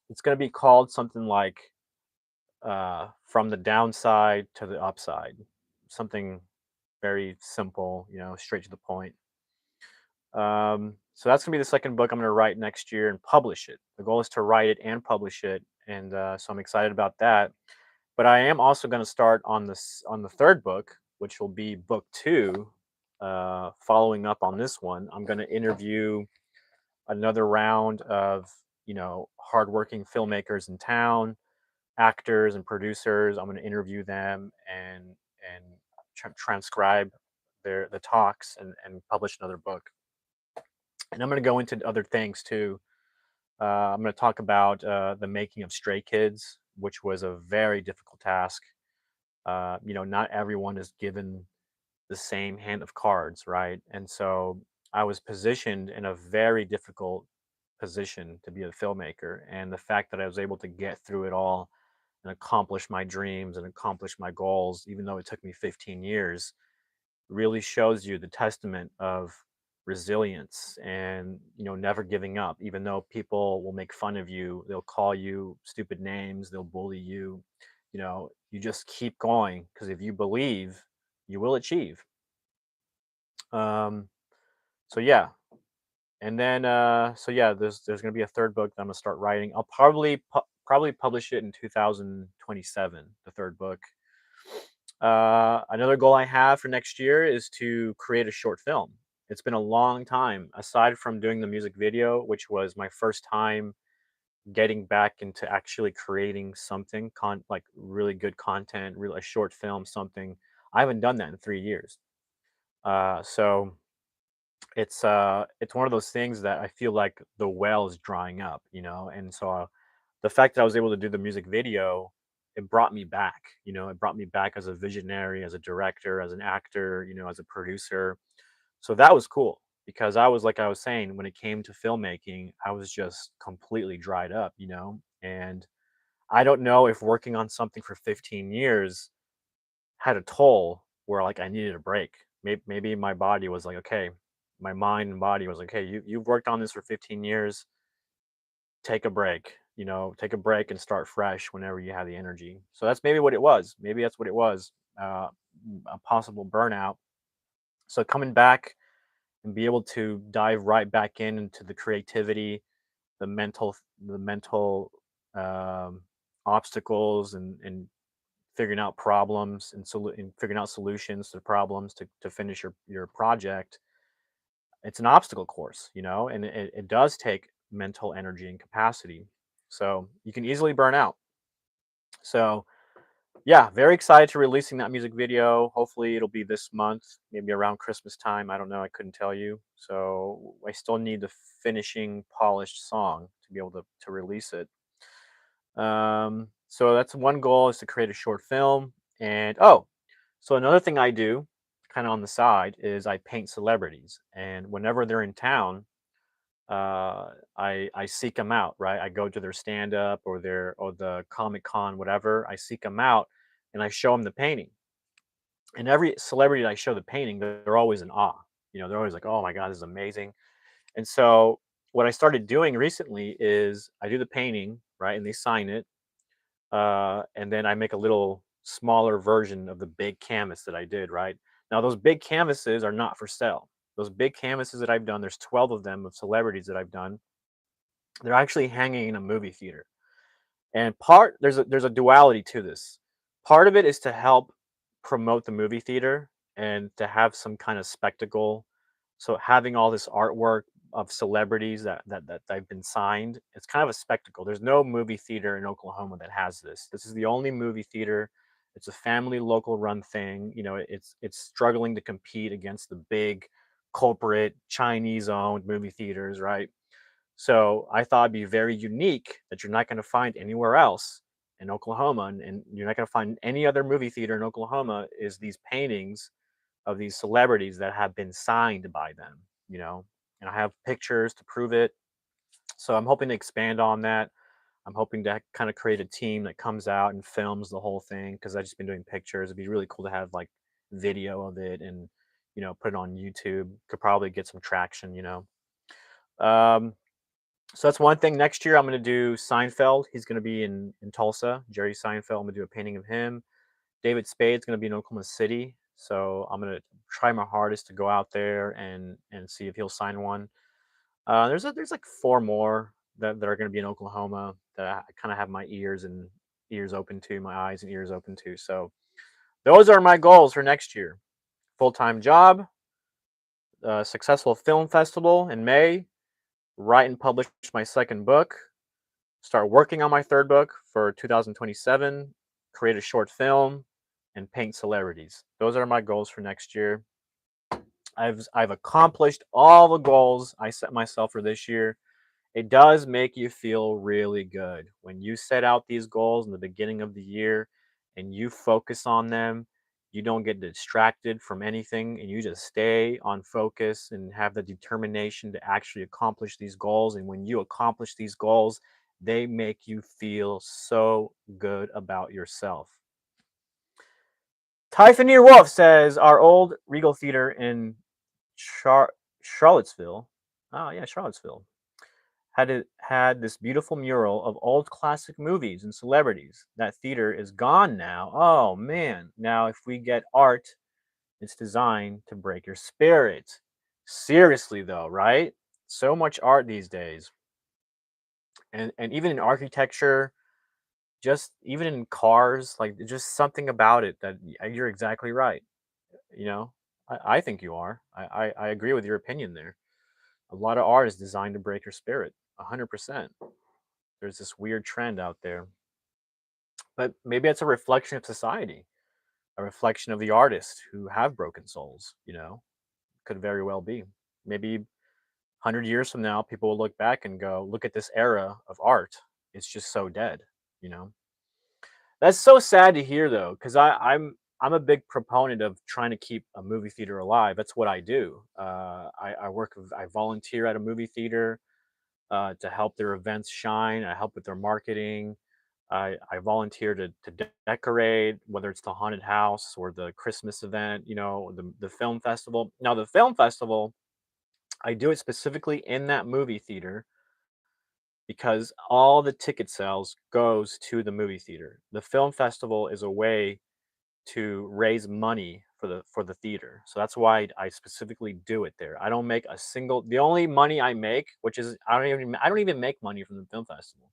It's going to be called something like from the downside to the upside, something very simple, straight to the point. So that's gonna be the second book I'm gonna write next year and publish it. The goal is to write it and publish it, and so I'm excited about that. But I am also gonna start on the third book, which will be book two. Following up on this one, I'm gonna interview another round of hardworking filmmakers in town, actors and producers. I'm going to interview them and transcribe the talks and publish another book. And I'm going to go into other things too. I'm going to talk about the making of Stray Kids, which was a very difficult task. Not everyone is given the same hand of cards, right? And so I was positioned in a very difficult position to be a filmmaker. And the fact that I was able to get through it all and accomplish my dreams and accomplish my goals, even though it took me 15 years, really shows you the testament of resilience and never giving up. Even though people will make fun of you, they'll call you stupid names, they'll bully you, you just keep going, because if you believe, you will achieve. um so yeah. And then so yeah, there's going to be a third book that I'm going to start writing. I'll probably publish it in 2027, the third book. Another goal I have for next year is to create a short film. It's been a long time, aside from doing the music video, which was my first time getting back into actually creating something, like really good content, really a short film, something. I haven't done that in 3 years. So it's one of those things that I feel like the well is drying up, and so the fact that I was able to do the music video, it brought me back. It brought me back as a visionary, as a director, as an actor, as a producer. So that was cool, because I was, like I was saying, when it came to filmmaking, I was just completely dried up, and I don't know if working on something for 15 years had a toll where, like, I needed a break. Maybe my body was like, okay, my mind and body was like, hey, you've worked on this for 15 years, take a break, take a break and start fresh whenever you have the energy. So that's maybe what it was. Maybe that's what it was. A possible burnout. So coming back and be able to dive right back into the creativity, the mental um, obstacles, and figuring out problems and figuring out solutions to problems to finish your project. It's an obstacle course, and it does take mental energy and capacity. So you can easily burn out. So yeah, very excited to releasing that music video. Hopefully it'll be this month, maybe around Christmas time. I don't know. I couldn't tell you. So I still need the finishing polished song to be able to release it. So that's one goal, is to create a short film. And so another thing I do kind of on the side is I paint celebrities. And whenever they're in town, I seek them out, right? I go to their stand up or the Comic Con, whatever. I seek them out and I show them the painting. And every celebrity that I show the painting, they're always in awe. They're always like, "Oh my god, this is amazing." And so what I started doing recently is I do the painting, right, and they sign it, and then I make a little smaller version of the big canvas that I did, right? Now those big canvases are not for sale. Those big canvases that I've done, there's 12 of them of celebrities that I've done. They're actually hanging in a movie theater. And there's a duality to this. Part of it is to help promote the movie theater and to have some kind of spectacle. So having all this artwork of celebrities that they've been signed, it's kind of a spectacle. There's no movie theater in Oklahoma that has this. This is the only movie theater. It's a family local run thing. It's struggling to compete against the big corporate Chinese owned movie theaters, right? So I thought it'd be very unique that you're not going to find anywhere else in Oklahoma, and you're not going to find any other movie theater in Oklahoma, is these paintings of these celebrities that have been signed by them, and I have pictures to prove it. So I'm hoping to expand on that. I'm hoping to kind of create a team that comes out and films the whole thing, because I've just been doing pictures. It'd be really cool to have like video of it and, put it on YouTube. Could probably get some traction. Um, so that's one thing. Next year, I'm going to do Seinfeld. He's going to be in Tulsa. Jerry Seinfeld. I'm going to do a painting of him. David Spade's going to be in Oklahoma City. So I'm going to try my hardest to go out there and see if he'll sign one. There's like four more that are going to be in Oklahoma that I kind of have my ears open to, my eyes and ears open to. So those are my goals for next year: full time job, successful film festival in May, write and publish my second book, start working on my third book for 2027, create a short film, and paint celebrities. Those are my goals for next year. I've accomplished all the goals I set myself for this year, It does make you feel really good when you set out these goals in the beginning of the year and you focus on them. You don't get distracted from anything and you just stay on focus and have the determination to actually accomplish these goals. And when you accomplish these goals, they make you feel so good about yourself. Typhonir Wolf says our old Regal Theater in Charlottesville. Oh yeah, Charlottesville had this beautiful mural of old classic movies and celebrities. That theater is gone now. Oh man. Now if we get art, it's designed to break your spirit. Seriously though, right? So much art these days. And even in architecture, just even in cars, like just something about it that you're exactly right. You know, I think you are. I agree with your opinion there. A lot of art is designed to break your spirit. 100%. There's this weird trend out there. But maybe it's a reflection of society, a reflection of the artists who have broken souls, could very well be. Maybe 100 years from now, people will look back and go, look at this era of art. It's just so dead, you know? That's so sad to hear though, because I'm a big proponent of trying to keep a movie theater alive. That's what I do. I volunteer at a movie theater to help their events shine. I help with their marketing. I volunteer to decorate, whether it's the haunted house or the Christmas event, the film festival. Now, the film festival, I do it specifically in that movie theater because all the ticket sales goes to the movie theater. The film festival is a way to raise money for the theater. So that's why I specifically do it there. I don't make a single the only money I make, which is I don't even make money from the film festival.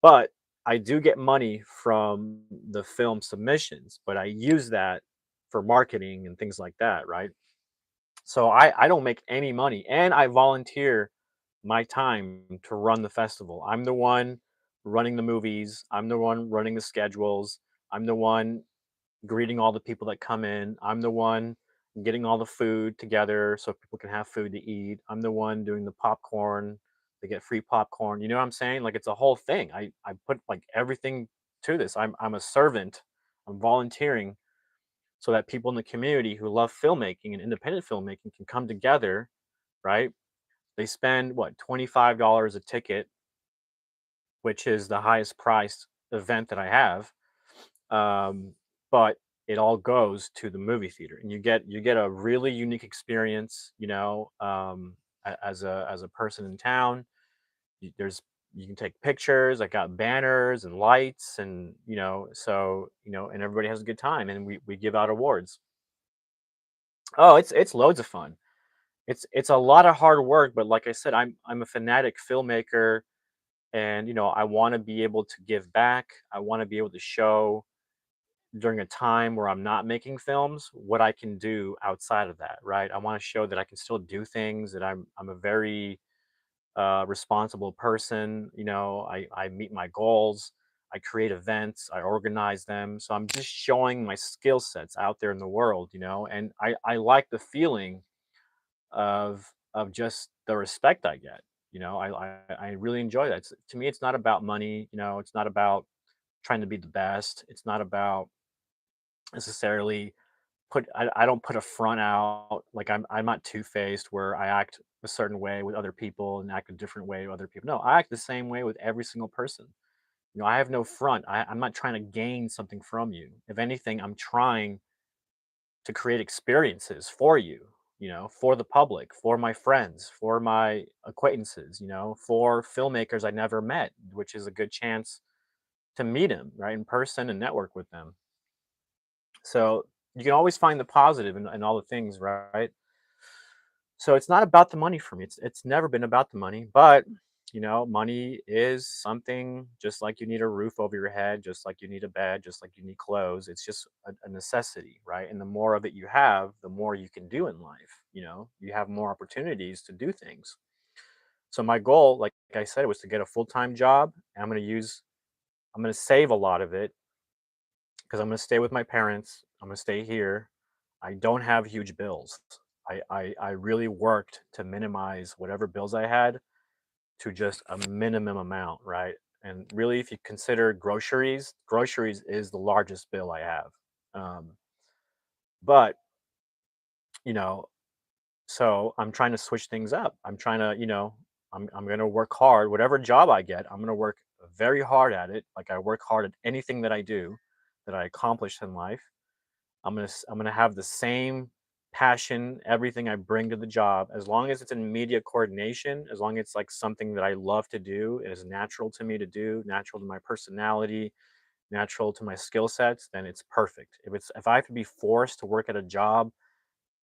But I do get money from the film submissions, but I use that for marketing and things like that, right? So I don't make any money and I volunteer my time to run the festival. I'm the one running the movies, I'm the one running the schedules, I'm the one greeting all the people that come in. I'm the one getting all the food together so people can have food to eat. I'm the one doing the popcorn. They get free popcorn. You know what I'm saying? Like it's a whole thing. I put like everything to this. I'm a servant. I'm volunteering so that people in the community who love filmmaking and independent filmmaking can come together, right? They spend what, $25 a ticket, which is the highest priced event that I have, but it all goes to the movie theater, and you get a really unique experience. As a person in town, you can take pictures. I got banners and lights, and and everybody has a good time, and we give out awards. Oh, it's loads of fun. It's a lot of hard work, but like I said, I'm a fanatic filmmaker, and I want to be able to give back. I want to be able to show during a time where I'm not making films, what I can do outside of that, right? I want to show that I can still do things, that I'm a very responsible person. I meet my goals. I create events. I organize them. So I'm just showing my skill sets out there in the world, and I like the feeling of just the respect I get. I really enjoy that. To me, it's not about money. It's not about trying to be the best. It's not about necessarily I don't put a front out, like, I'm not two-faced where I act a certain way with other people and act a different way with other people. No, I act the same way with every single person. I have no front. I'm not trying to gain something from you. If anything, I'm trying to create experiences for you, for the public, for my friends, for my acquaintances, for filmmakers I never met, which is a good chance to meet them, right, in person and network with them. So you can always find the positive in all the things, right? So it's not about the money for me. It's never been about the money, but money is something just like you need a roof over your head, just like you need a bed, just like you need clothes. It's just a necessity, right? And the more of it you have, the more you can do in life. You have more opportunities to do things. So my goal, like I said, was to get a full-time job. And I'm going to save a lot of it because I'm going to stay with my parents. I'm going to stay here. I don't have huge bills. I really worked to minimize whatever bills I had. to just a minimum amount, right? And really, if you consider groceries, groceries is the largest bill I have. Um, but you know, so I'm trying to switch things up. I'm trying to, I'm going to work hard. Whatever job I get, I'm going to work very hard at it. Like I work hard at anything that I do, that I accomplish in life. I'm gonna have the same passion, everything I bring to the job, as long as it's in media coordination, as long as it's like something that I love to do, it is natural to me to do, natural to my personality, natural to my skill sets, then it's perfect. If I have to be forced to work at a job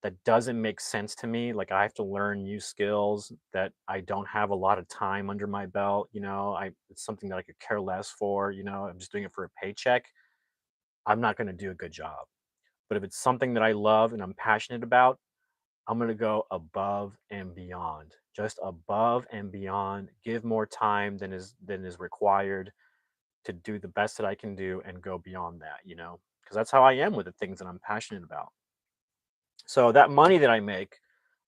that doesn't make sense to me, like I have to learn new skills that I don't have a lot of time under my belt, it's something that I could care less for, I'm just doing it for a paycheck, I'm not gonna do a good job. But if it's something that I love and I'm passionate about, I'm going to go above and beyond. Just above and beyond, give more time than is required to do the best that I can do and go beyond that, Because that's how I am with the things that I'm passionate about. So that money that I make,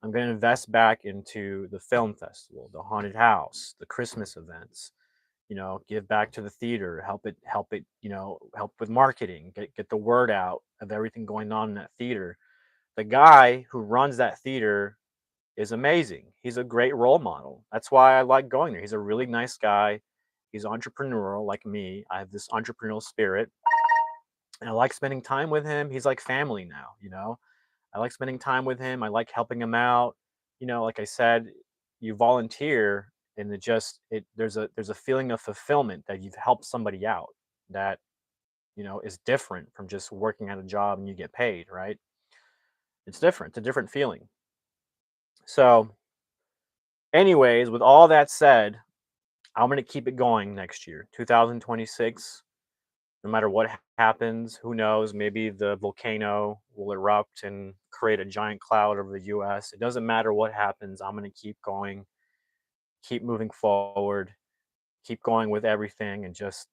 I'm going to invest back into the film festival, the haunted house, the Christmas events, give back to the theater, help it, help with marketing, get the word out of everything going on in that theater. The guy who runs that theater is amazing. He's a great role model. That's why I like going there. He's a really nice guy. He's entrepreneurial like me. I have this entrepreneurial spirit and I like spending time with him. He's like family now. I like spending time with him. I like helping him out. Like I said, you volunteer and there's a feeling of fulfillment that you've helped somebody out that, is different from just working at a job and you get paid, right? It's different. It's a different feeling. So, anyways, with all that said, I'm going to keep it going next year, 2026. No matter what happens, who knows? Maybe the volcano will erupt and create a giant cloud over the US. It doesn't matter what happens. I'm going to keep going, keep moving forward, keep going with everything and just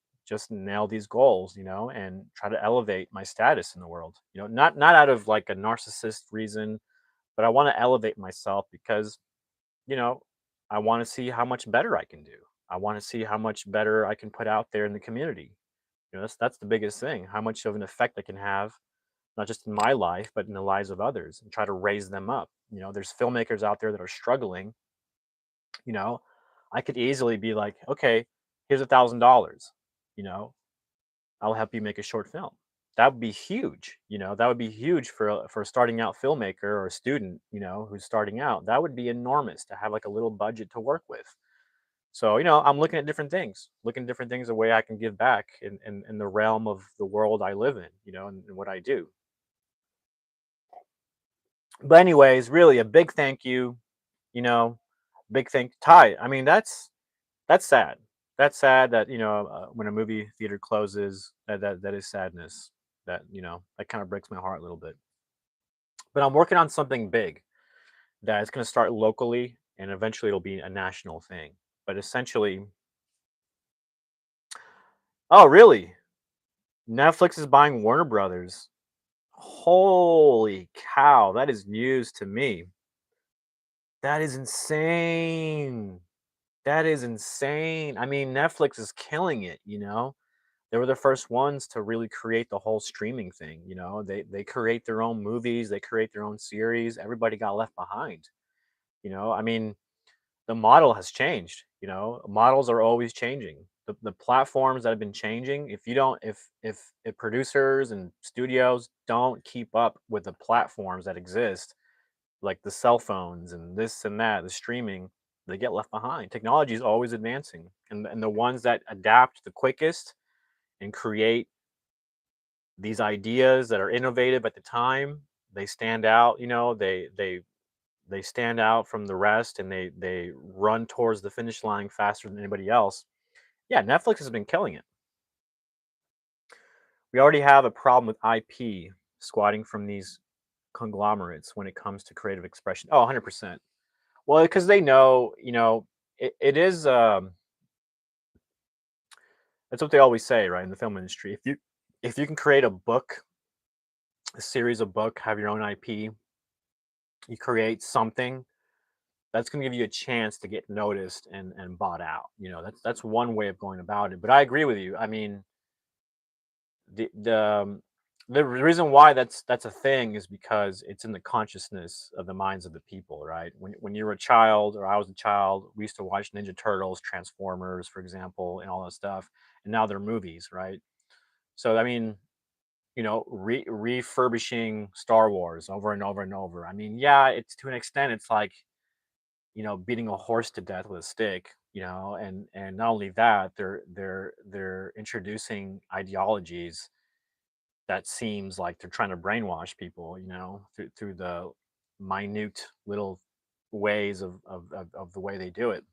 nail these goals, and try to elevate my status in the world. Not out of like a narcissist reason, but I want to elevate myself because you know, I want to see how much better I can do. I want to see how much better I can put out there in the community. That's the biggest thing. How much of an effect I can have, not just in my life, but in the lives of others, and try to raise them up. There's filmmakers out there that are struggling. You know, I could easily be like, okay, here's $1,000. You know, I'll help you make a short film. That would be huge. That would be huge for a starting out filmmaker or a student. Who's starting out. That would be enormous to have like a little budget to work with. So, I'm looking at different things, the way I can give back in the realm of the world I live in, and what I do. But anyways, really a big thank you, you know, big thank Ty. I mean, that's sad. That's sad that, when a movie theater closes, that is sadness. That kind of breaks my heart a little bit. But I'm working on something big that is going to start locally and eventually it'll be a national thing. But essentially, oh, really? Netflix is buying Warner Brothers. Holy cow, that is news to me. That is insane. That is insane. I mean, Netflix is killing it. They were the first ones to really create the whole streaming thing. They create their own movies, they create their own series. Everybody got left behind. I mean, the model has changed. Models are always changing. The platforms that have been changing, if you don't if producers and studios don't keep up with the platforms that exist, like the cell phones and this and that, the streaming, they get left behind. Technology is always advancing, and the ones that adapt the quickest and create these ideas that are innovative at the time, they stand out. They stand out from the rest, and they run towards the finish line faster than anybody else. Yeah, Netflix has been killing it. We already have a problem with IP squatting from these conglomerates when it comes to creative expression. Oh, 100%. Well, because they know, it is that's what they always say, right, in the film industry. If you can create a book, a series of book, have your own IP, you create something that's going to give you a chance to get noticed and bought out. That's one way of going about it. But I agree with you. I mean, the the um, the reason why that's a thing is because it's in the consciousness of the minds of the people, right? When you're a child, or I was a child, we used to watch Ninja Turtles, Transformers, for example, and all that stuff, and now they're movies, right? So I mean, refurbishing Star Wars over and over and over. I mean, yeah, it's to an extent, it's like beating a horse to death with a stick. And not only that, they're introducing ideologies that seems like they're trying to brainwash people, through the minute little ways of the way they do it.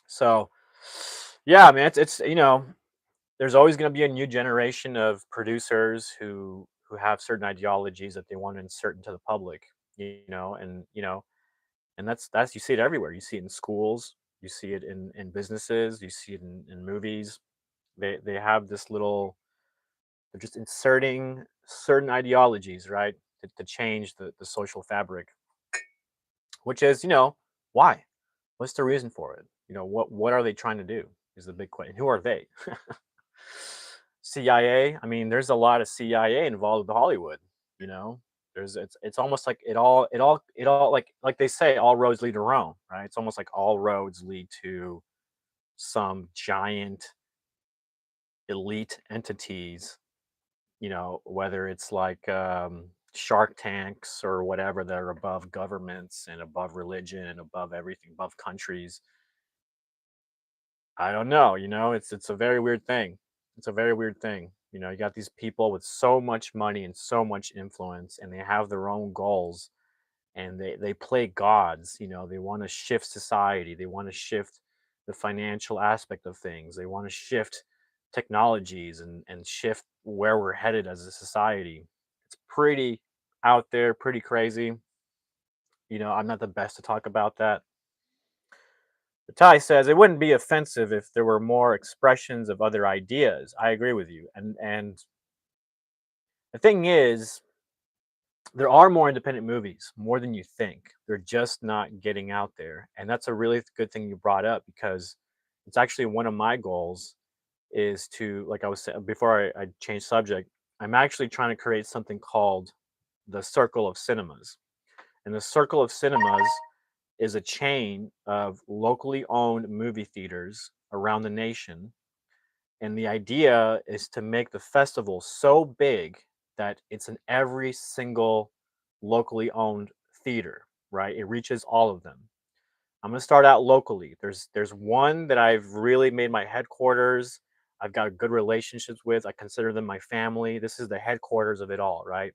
So, yeah, I mean, it's there's always going to be a new generation of producers who have certain ideologies that they want to insert into the public, and that's you see it everywhere. You see it in schools, you see it in businesses, you see it in movies. They have this little they're just inserting certain ideologies, right, to change the social fabric, which is, why? What's the reason for it? What are they trying to do? Is the big question. Who are they? CIA. I mean, there's a lot of CIA involved with Hollywood. You know, it's almost like it all like they say, all roads lead to Rome, right? It's almost like all roads lead to some giant elite entities. Whether it's like Shark Tanks or whatever, that are above governments and above religion and above everything, above countries. I don't know. It's a very weird thing. It's a very weird thing. You got these people with so much money and so much influence, and they have their own goals, and they play gods. They want to shift society. They want to shift the financial aspect of things. They want to shift technologies and shift where we're headed as a society. It's pretty out there, pretty crazy. I'm not the best to talk about that. But Ty says it wouldn't be offensive if there were more expressions of other ideas. I agree with you. And the thing is, there are more independent movies, more than you think. They're just not getting out there. And that's a really good thing you brought up, because it's actually one of my goals is to, like I was saying before I changed subject, I'm actually trying to create something called the Circle of Cinemas. And the Circle of Cinemas is a chain of locally owned movie theaters around the nation. And the idea is to make the festival so big that it's in every single locally owned theater, right? It reaches all of them. I'm going to start out locally. There's one that I've really made my headquarters. I've got good relationships with. I consider them my family. This is the headquarters of it all, right?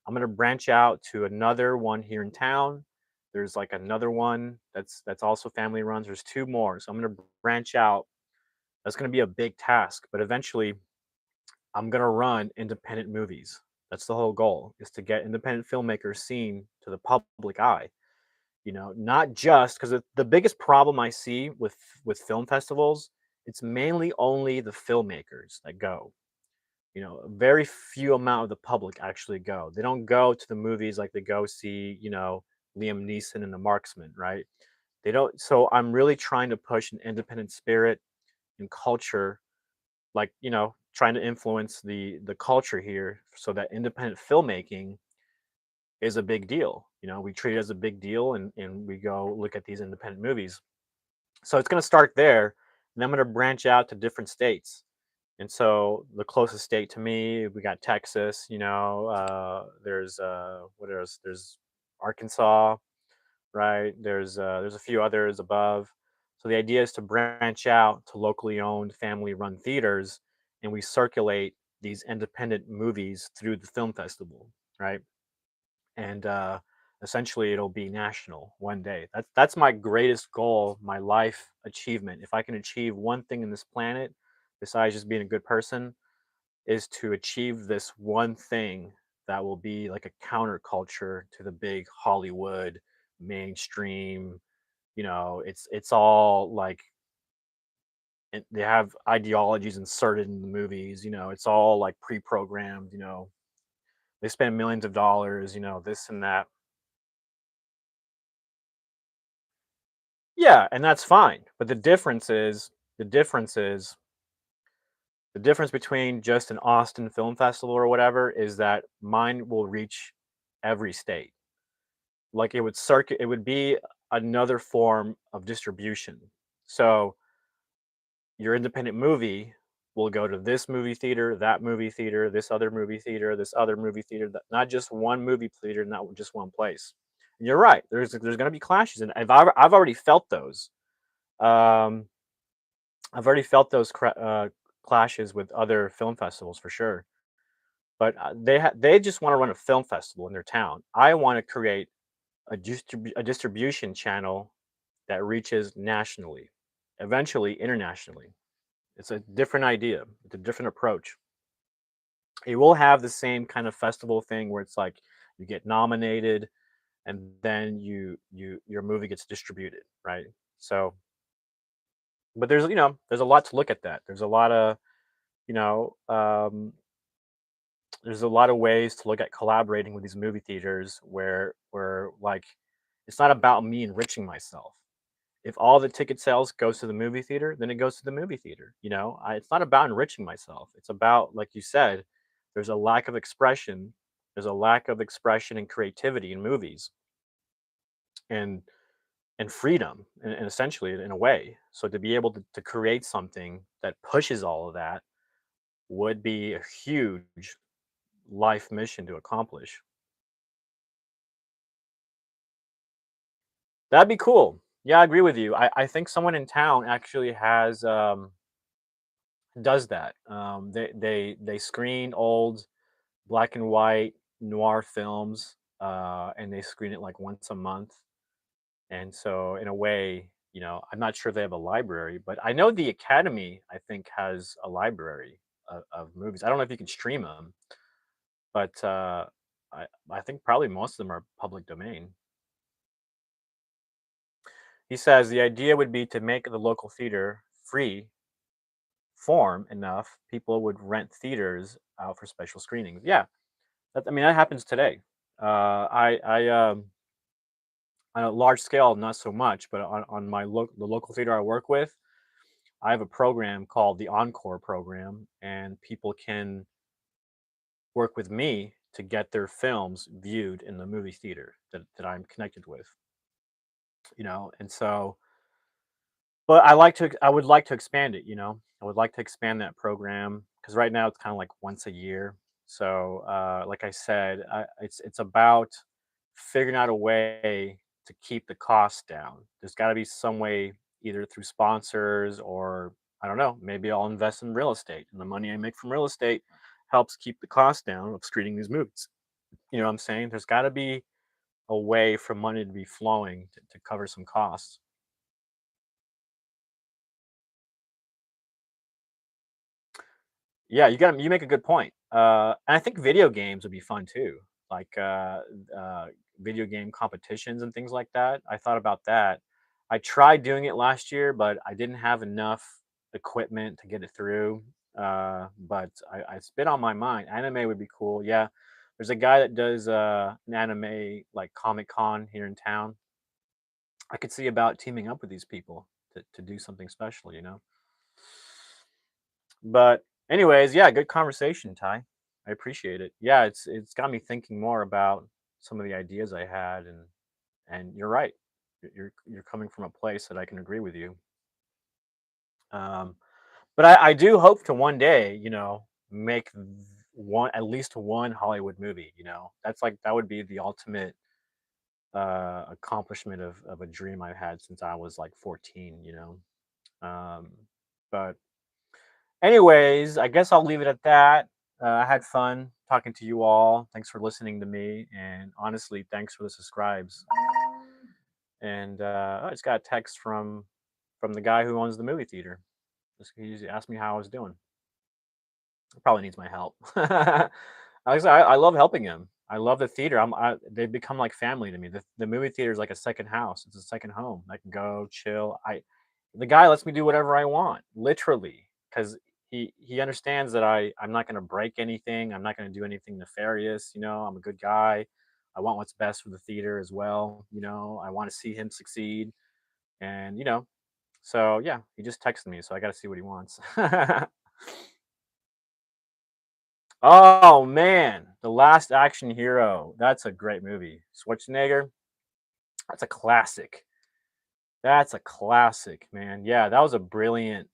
I'm going to branch out to another one here in town. There's like another one that's also family runs. There's two more. So I'm going to branch out. That's going to be a big task, but eventually I'm going to run independent movies. That's the whole goal, is to get independent filmmakers seen to the public eye. Not just because the biggest problem I see with film festivals, it's mainly only the filmmakers that go. A very few amount of the public actually go. They don't go to the movies like they go see, Liam Neeson and The Marksman, right? They don't. So I'm really trying to push an independent spirit and culture, like, trying to influence the culture here, so that independent filmmaking is a big deal. We treat it as a big deal, and we go look at these independent movies. So it's going to start there, and I'm going to branch out to different states. And so the closest state to me, we got Texas. There's what else? There's Arkansas, right? There's a few others above. So the idea is to branch out to locally owned, family-run theaters, and we circulate these independent movies through the film festival, right? And essentially, it'll be national one day. That's my greatest goal, my life achievement. If I can achieve one thing in this planet, besides just being a good person, is to achieve this one thing that will be like a counterculture to the big Hollywood mainstream. It's all like they have ideologies inserted in the movies. It's all like pre-programmed. They spend millions of dollars. This and that. Yeah, and that's fine. But the difference is the difference between just an Austin Film Festival or whatever is that mine will reach every state. Like, it would be another form of distribution. So, your independent movie will go to this movie theater, that movie theater, this other movie theater, this other movie theater, not just one movie theater, not just one place. And you're right. There's going to be clashes, and I've already felt those. Um, I've already felt those clashes with other film festivals for sure. But they just want to run a film festival in their town. I want to create a distribution channel that reaches nationally, eventually internationally. It's a different idea. It's a different approach. It will have the same kind of festival thing where it's like you get nominated and then your movie gets distributed, right? So, but there's a lot to look at that. You know, um, there's a lot of ways to look at collaborating with these movie theaters where like it's not about me enriching myself. If all the ticket sales goes to the movie theater, then it goes to the movie theater. It's not about enriching myself. It's about, like you said, there's a lack of expression. There's a lack of expression and creativity in movies and freedom, and essentially in a way. So to be able to create something that pushes all of that would be a huge life mission to accomplish. That'd be cool. Yeah, I agree with you. I think someone in town actually does that. They screen old black and white noir films, and they screen it like once a month. And so, in a way, I'm not sure if they have a library, but I know the Academy, I think, has a library of movies. I don't know if you can stream them, but I think probably most of them are public domain. He says the idea would be to make the local theater free form enough, people would rent theaters out for special screenings. Yeah, I mean, that happens today. On a large scale, not so much, but on the local theater I work with, I have a program called the Encore program, and people can work with me to get their films viewed in the movie theater that I'm connected with. And so, but I would like to expand it. I would like to expand that program because right now it's kind of like once a year. So, like I said, it's about figuring out a way to keep the costs down. There's got to be some way, either through sponsors or I don't know, maybe I'll invest in real estate, and the money I make from real estate helps keep the cost down of screening these movies. You know what I'm saying? There's got to be a way for money to be flowing to cover some costs. Yeah, you make a good point. And I think video games would be fun too, like uh, video game competitions and things like that. I thought about that. I tried doing it last year, but I didn't have enough equipment to get it through. But it's been on my mind. Anime would be cool. Yeah, there's a guy that does an anime like Comic Con here in town. I could see about teaming up with these people to do something special. But anyways, yeah, good conversation, Ty. I appreciate it. Yeah, it's got me thinking more about some of the ideas I had, and you're right. You're coming from a place that I can agree with you. Um, but I do hope to one day, make one at least one Hollywood movie. That would be the ultimate accomplishment of a dream I've had since I was like 14. Um, but anyways, I guess I'll leave it at that. I had fun talking to you all. Thanks for listening to me, and honestly, thanks for the subscribes. And I just got a text from the guy who owns the movie theater. He asked me how I was doing. He probably needs my help. I love helping him. I love the theater. They've become like family to me. The movie theater is like a second house. It's a second home. I can go chill. The guy lets me do whatever I want, literally, because he understands that I'm not going to break anything. I'm not going to do anything nefarious. I'm a good guy. I want what's best for the theater as well. I want to see him succeed. And so yeah, he just texted me, so I got to see what he wants. Oh man, The Last Action Hero. That's a great movie. Schwarzenegger. That's a classic. That's a classic, man. Yeah, that was a brilliant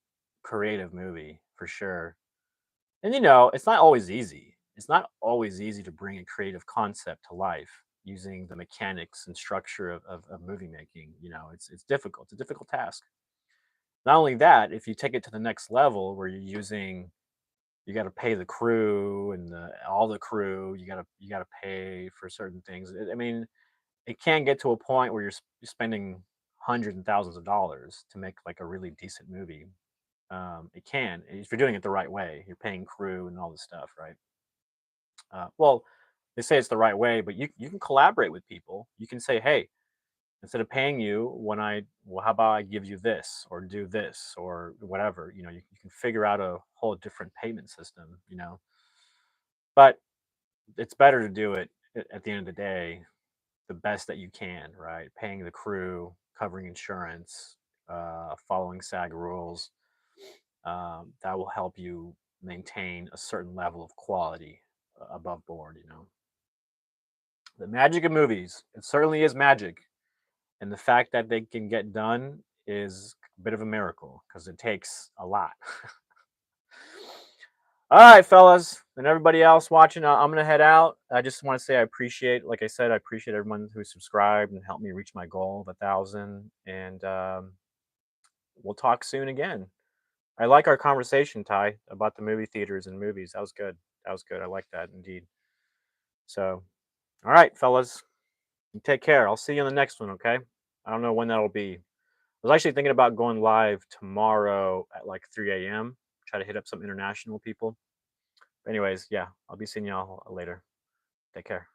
creative movie for sure. And it's not always easy. It's not always easy to bring a creative concept to life using the mechanics and structure of movie making. It's difficult. It's a difficult task. Not only that, if you take it to the next level where you got to pay the crew and all the crew, you got to pay for certain things. I mean, it can get to a point where you're spending hundreds and thousands of dollars to make like a really decent movie. It can, if you're doing it the right way. You're paying crew and all this stuff, right? Well, they say it's the right way, but you can collaborate with people. You can say, hey, instead of paying you, well, how about I give you this or do this or whatever. You can figure out a whole different payment system. But it's better to do it at the end of the day the best that you can, right? Paying the crew, covering insurance, following SAG rules. That will help you maintain a certain level of quality above board. The magic of movies, it certainly is magic. And the fact that they can get done is a bit of a miracle because it takes a lot. All right, fellas, and everybody else watching, I'm gonna head out. I just want to say like I said, I appreciate everyone who subscribed and helped me reach my goal of 1,000. And we'll talk soon again. I like our conversation, Ty, about the movie theaters and movies. That was good. That was good. I like that indeed. So, all right, fellas, you take care. I'll see you on the next one. Okay. I don't know when that'll be. I was actually thinking about going live tomorrow at like 3 a.m. Try to hit up some international people. Anyways, yeah, I'll be seeing y'all later. Take care.